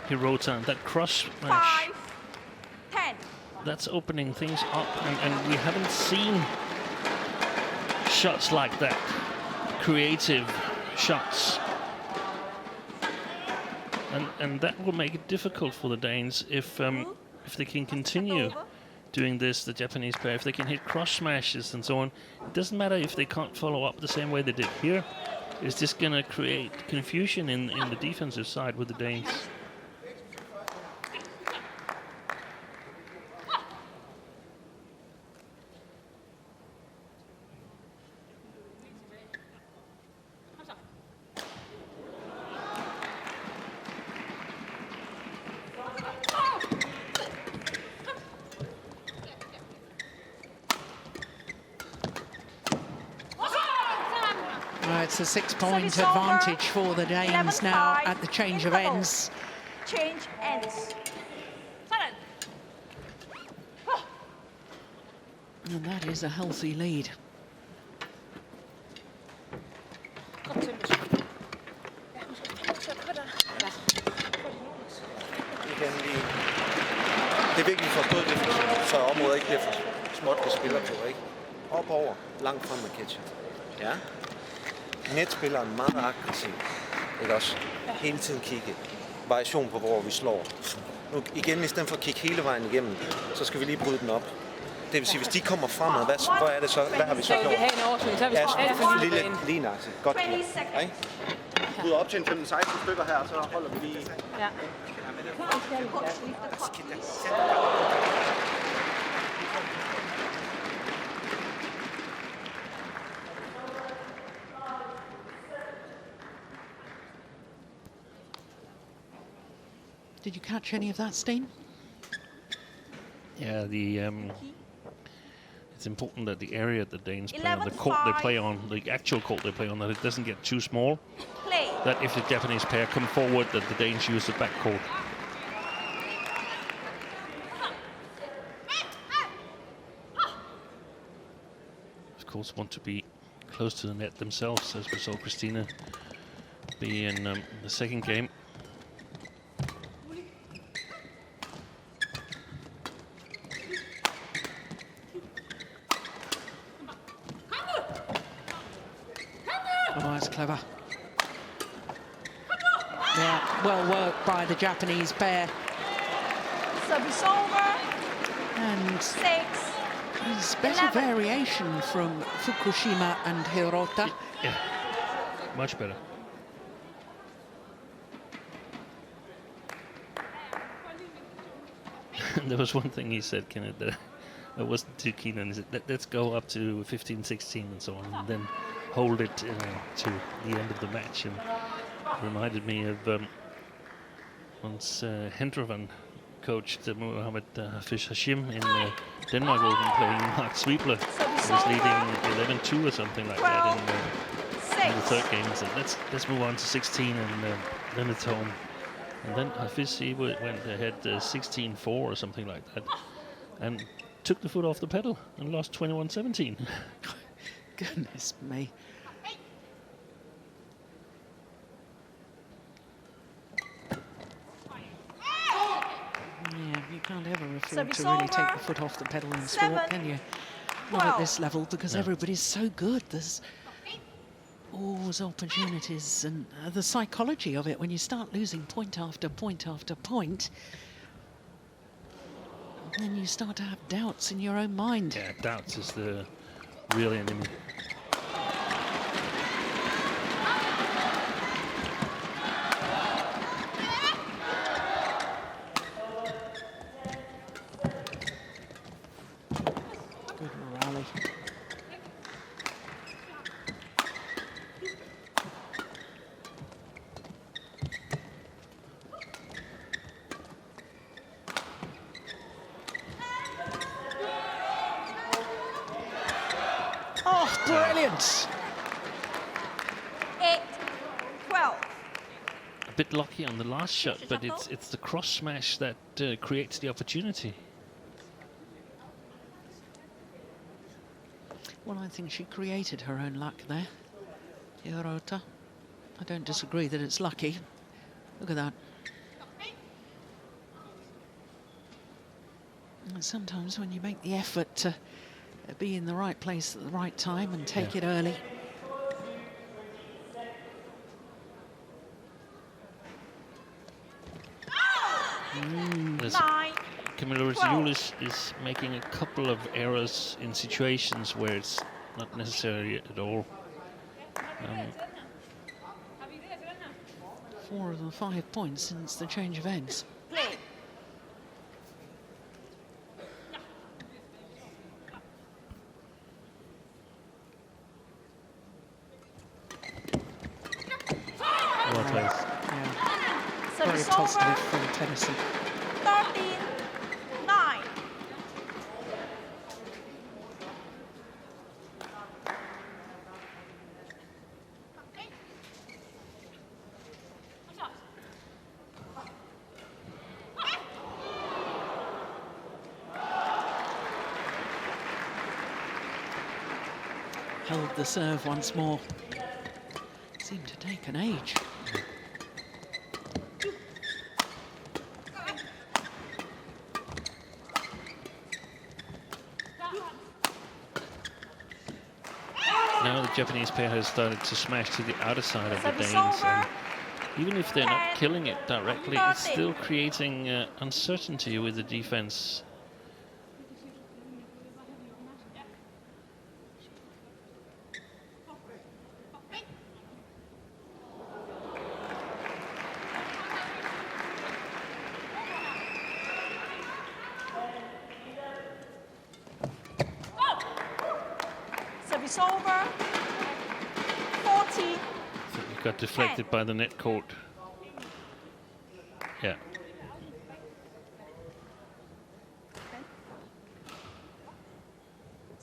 Hirota. That cross smash. 5. 10. That's opening things up, and we haven't seen shots like that. Creative shots. And that will make it difficult for the Danes if they can continue doing this, the Japanese pair, if they can hit cross smashes and so on. It doesn't matter if they can't follow up the same way they did here. It's just going to create confusion in the defensive side with the Danes. it's a 6-point advantage for the Danes now at the change of ends. Change ends. And that is a healthy lead. Det er vigtigt at forstå det, så området ikke bliver for småt, vi spiller på, ikke? Op over, langt frem med catcher. Ja. Netspilleren meget aggressiv, ikke også? Hele tiden kigge. Variation på, hvor vi slår. Nu igen, i stedet for at kigge hele vejen igennem, så skal vi lige bryde den op. Det vil sige, hvis de kommer fremad, hvad er det så? Hvad har vi så gjort? Ja, lige nøjagtigt. Godt gjort. Ikke? Bryder op til en 15-16 stykker her, så holder vi lige... Ja. Did you catch any of that, Steen? Yeah, it's important that the area the Danes play on, the court they play on, the actual court they play on, that it doesn't get too small. That if the Japanese pair come forward, that the Danes use the back court. Of course, want to be close to the net themselves, as we saw Christinna be in the second game. Oh, that's clever. Yeah, well worked by the Japanese pair. Service over. And 6. there's better variation from Fukushima and Hirota. Yeah, much better. There was one thing he said, Kenneth, that I wasn't too keen on. He said, let's go up to 15, 16 and so on, and then hold it to the end of the match. And reminded me of once Hendrovan coached Mohammed Hafiz Hashim in Denmark Open playing Mark Sweepler. He was leading 11-2 or something like that in the third game. He said, let's move on to 16 and then it's home. And then Hafiz he went ahead 16-4 or something like that, and took the foot off the pedal and lost 21-17. Goodness me. Yeah, you can't ever afford to really take the foot off the pedal in sport, can you? Not at this level, because everybody's so good. There's always opportunities, and the psychology of it, when you start losing point after point after point, then you start to have doubts in your own mind. Yeah, doubts is the real enemy. Good rally. Oh, brilliant! 8-12. A bit lucky on the last shot, but it's the cross smash that creates the opportunity. Well, I think she created her own luck there, Hirota. I don't disagree that it's lucky. Look at that. And sometimes when you make the effort to be in the right place at the right time and take it early. Kamilla Juhl is making a couple of errors in situations where it's not necessary at all. 4 of the 5 points since the change of ends. Well played. Yeah. Very positive from Pedersen. 13-9. held the serve once more. Seemed to take an age. Now the Japanese pair has started to smash to the outer side of the Danes. And even if they're not killing it directly, it's still creating uncertainty with the defense. Service over. 40. It got deflected by the net court. Yeah.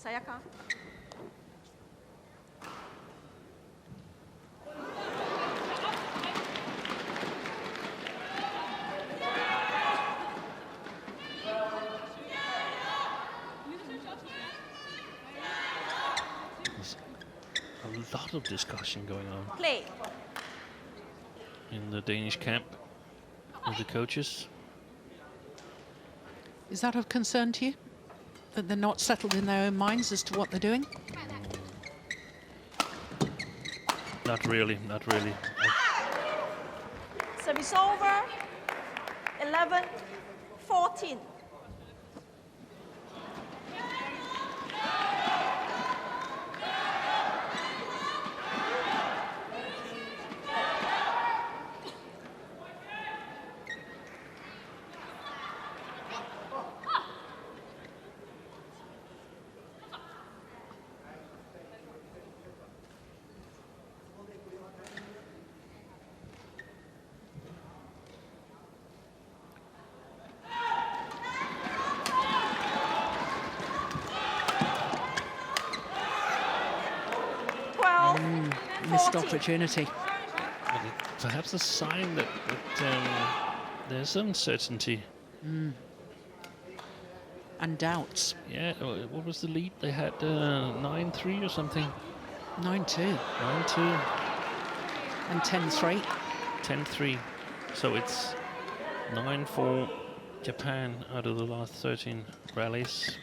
Sayaka. There's a lot of discussion going on Play. in the Danish camp with the coaches. Is that of concern to you? That they're not settled in their own minds as to what they're doing? Not really, not really. Service over. 11. 14. Missed opportunity. But perhaps a sign that there's uncertainty. And doubts. Yeah, what was the lead? They had 9-3 or something. 9-2. 9-2. And 10-3. 10-3. So it's 9 for Japan out of the last 13 rallies.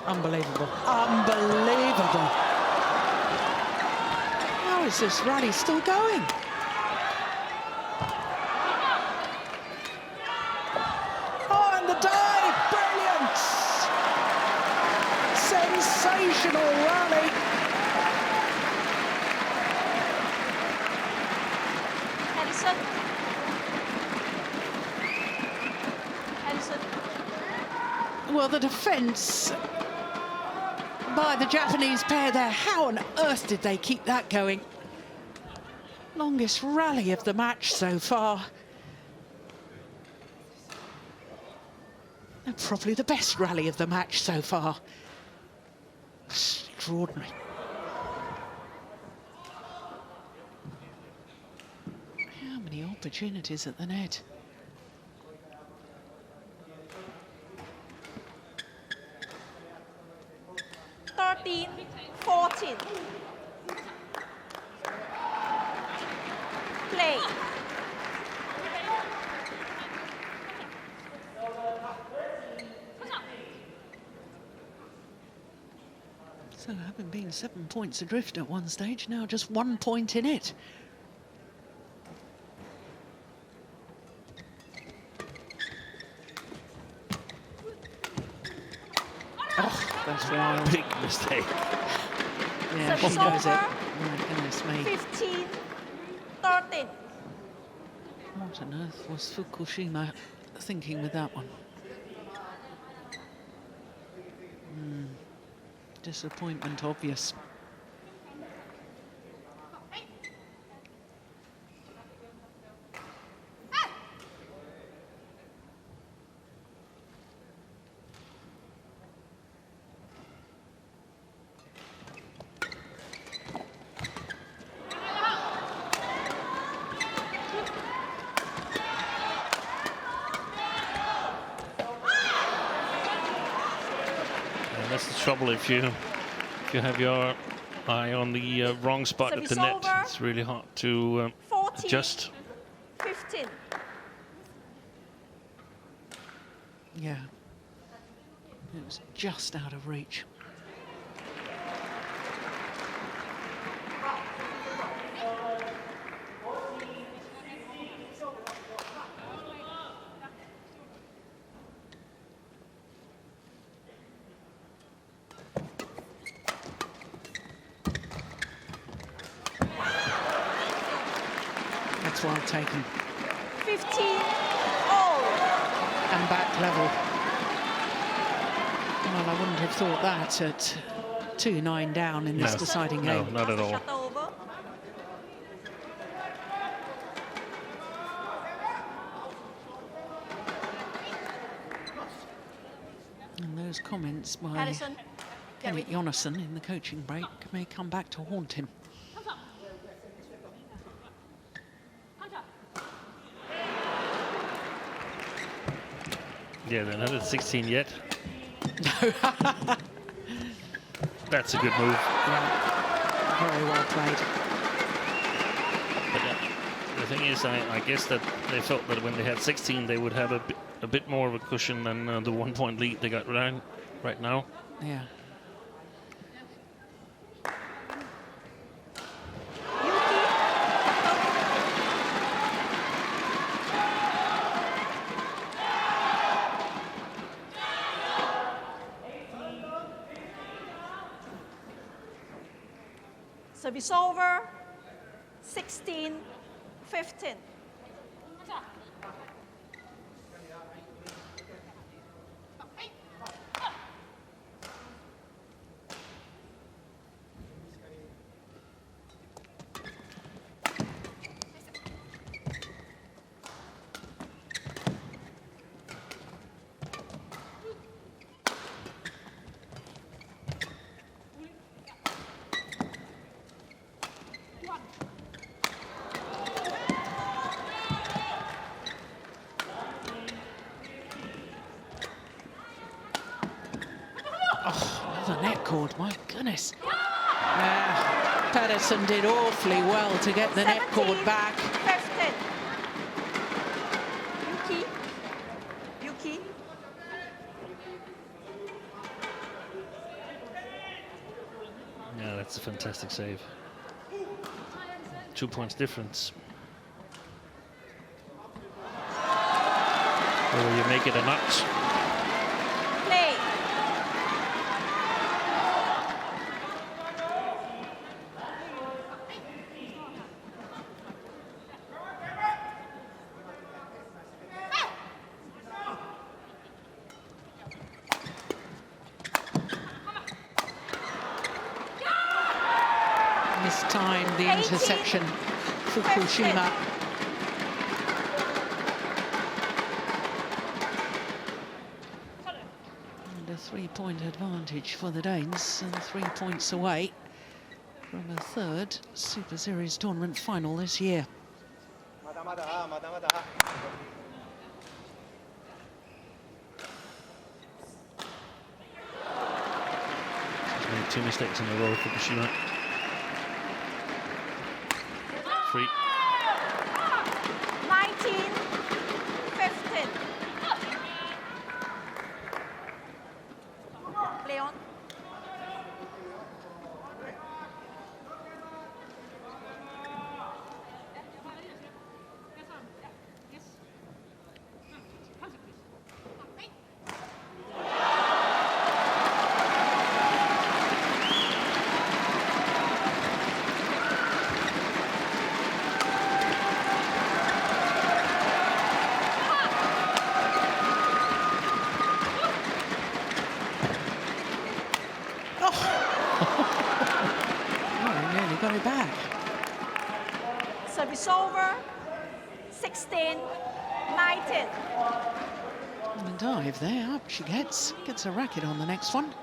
Unbelievable. Unbelievable. How is this rally still going? Oh, and the dive! Brilliant! Sensational rally. Pedersen. Pedersen. Well, the defence by the Japanese pair there. How on earth did they keep that going? Longest rally of the match so far. And probably the best rally of the match so far. Extraordinary. How many opportunities at the net? Thirteen. 14. Play. So having been 7 points adrift at one stage, now just 1 point in it. Oh, that's wild. Big mistake. Yeah, she knows it. Oh, goodness me. 15. 13. What on earth was Fukushima thinking with that one. Disappointment obvious. That's the trouble if you have your eye on the wrong spot at the net. Over. It's really hard to 14, adjust. 15. Yeah, it was just out of reach. Well taken. 15 all. And back level. Well, I wouldn't have thought that at 2-9 down in this deciding game. No, not at all. Shut over. And those comments by Pedersen, Kenneth Jonassen in the coaching break may come back to haunt him. Yeah, they're not at 16 yet. That's a good move. Yeah, very well played. But the thing is, I guess that they felt that when they had 16, they would have a bit more of a cushion than the 1 point lead they got right now. Yeah. Service over, 16, 15. The net cord, my goodness. Pedersen did awfully well to get the net cord back. 15. Yuki. Yeah, that's a fantastic save. 2 points difference. Or you make it a notch. Play. Mistimed the interception. Fukushima. And a 3-point advantage for the Danes, and 3 points away from a third Super Series tournament final this year. He's made 2 mistakes in a row, Fukushima. 3. 19, 15. Play on. go back. Service over, 16, 19. And a dive there, up she gets a racket on the next one.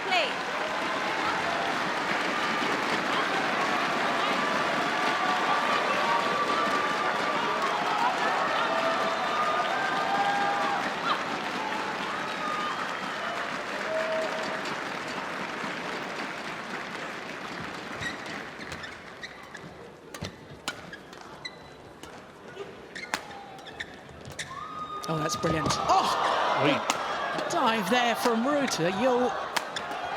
Play. Oh, that's brilliant. Oh! Wait. Dive there from Rytter. Juhl.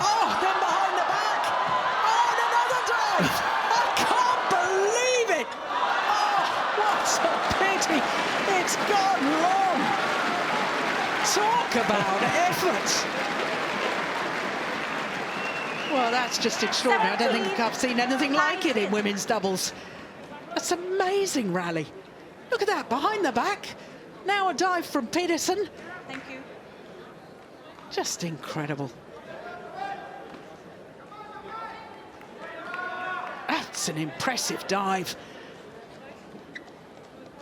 Oh, then behind the back. Oh, and another dive. I can't believe it. Oh, what a pity. It's gone wrong. Talk about effort. Well, that's just extraordinary. I don't think I've seen anything like it in women's doubles. That's an amazing rally. Look at that, behind the back. Now a dive from Pedersen. Thank you. Just incredible. That's an impressive dive.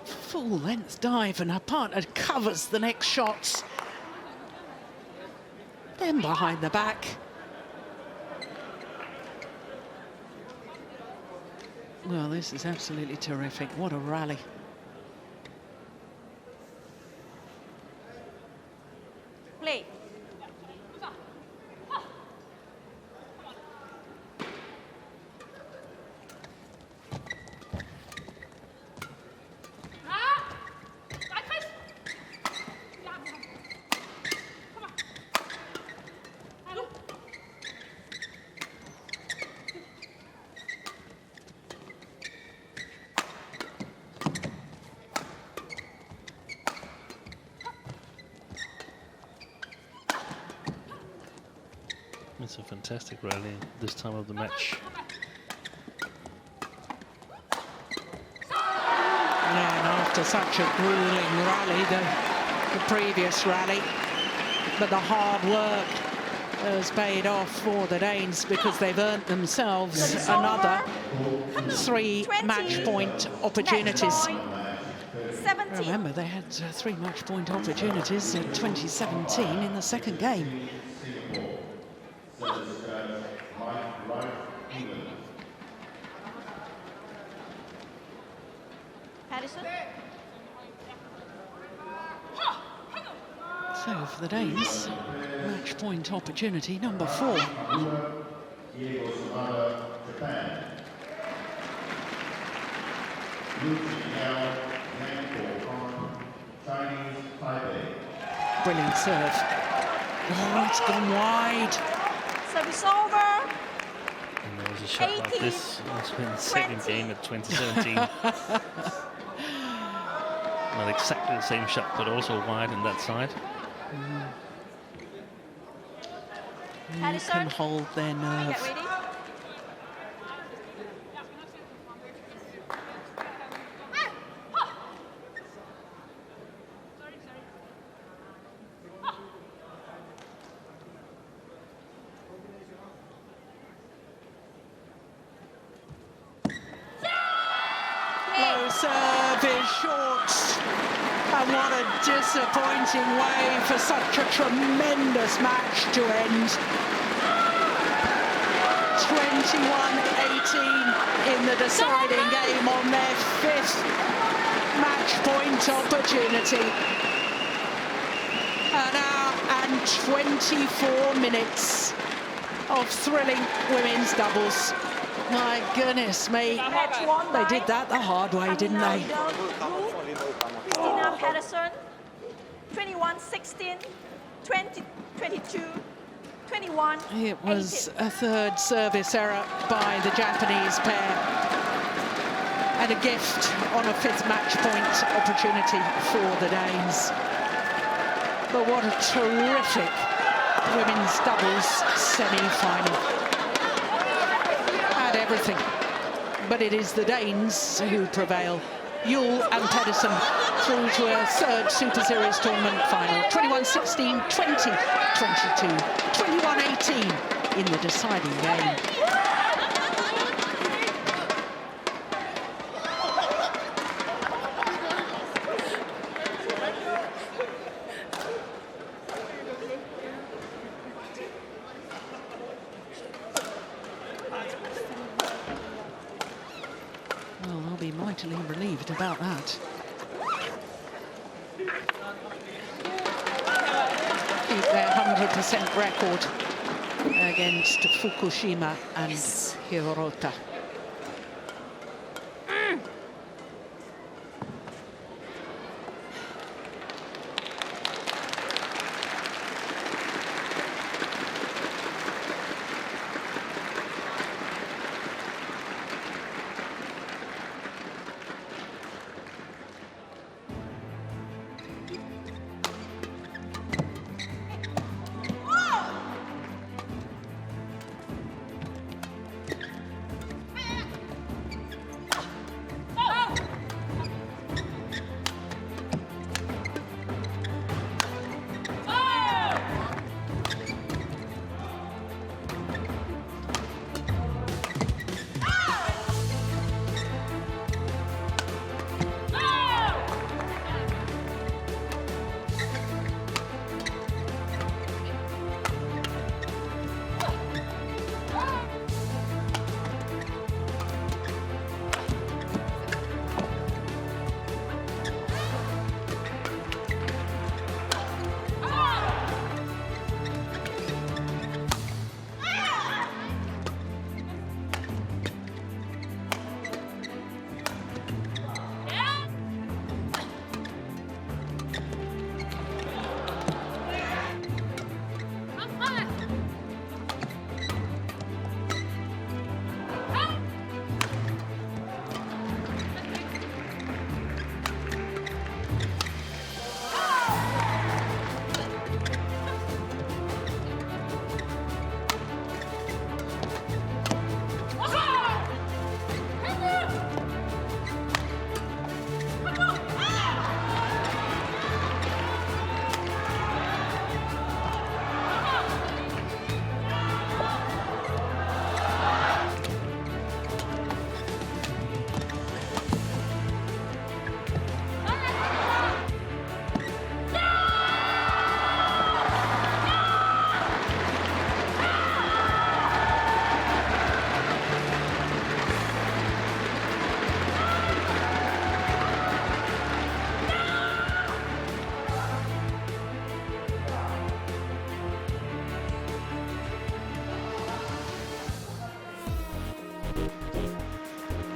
Full length dive, and her partner covers the next shots. Then behind the back. Well, this is absolutely terrific. What a rally. Play. It's a fantastic rally this time of the match. Yeah, and after such a grueling rally, the previous rally, but the hard work has paid off for the Danes because they've earned themselves another 3 match point opportunities. 17. Remember, they had 3 match point opportunities in 2017 in the second game. Pedersen. So for the Danes, match point opportunity number 4. Brilliant serve. Oh, it's gone wide. Service over. And there was a shot like this also in the second game at 2017. Not exactly the same shot, but also wide on that side. Who can hold their nerve? Get ready. Low serve is short. And what a disappointing way for such a tremendous match to end. 21-18 in the deciding game on their 5th match point opportunity. An hour and 24 minutes of thrilling women's doubles. My goodness me. They did that the hard way, didn't they? Christinna Pedersen, 21-16, 20-22, 21. It was a third service error by the Japanese pair. and a gift on a 5th match point opportunity for the Danes. But what a terrific women's doubles semi-final. Had everything, but it is the Danes who prevail. Juhl and Pedersen through to a 3rd Super Series tournament final. 21-16, 20-22, 21-18 in the deciding game. Well, I'll be mightily relieved about that. Keep their 100% record against Fukushima and Hirota.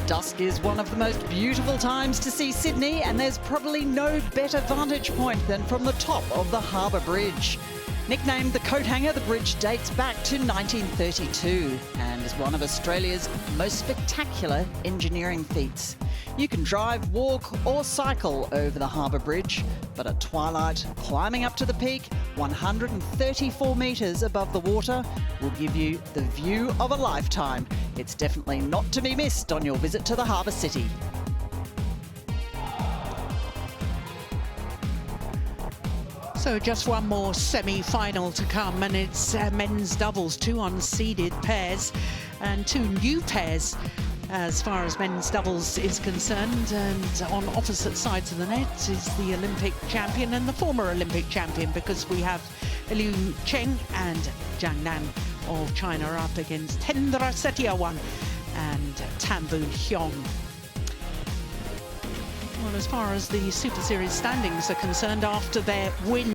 Dusk is one of the most beautiful times to see Sydney, and there's probably no better vantage point than from the top of the Harbour Bridge. Nicknamed the Coat Hanger, the bridge dates back to 1932 and is one of Australia's most spectacular engineering feats. You can drive, walk or cycle over the Harbour Bridge, but at twilight, climbing up to the peak, 134 metres above the water, will give you the view of a lifetime. It's definitely not to be missed on your visit to the Harbour City. So just one more semi-final to come, and it's men's doubles, 2 unseeded pairs and 2 new pairs as far as men's doubles is concerned. And on opposite sides of the net is the Olympic champion and the former Olympic champion, because we have Liu Cheng and Jiang Nan of China up against Tendra Setiawan and Tan Boon Hyung. Well, as far as the Super Series standings are concerned, after their win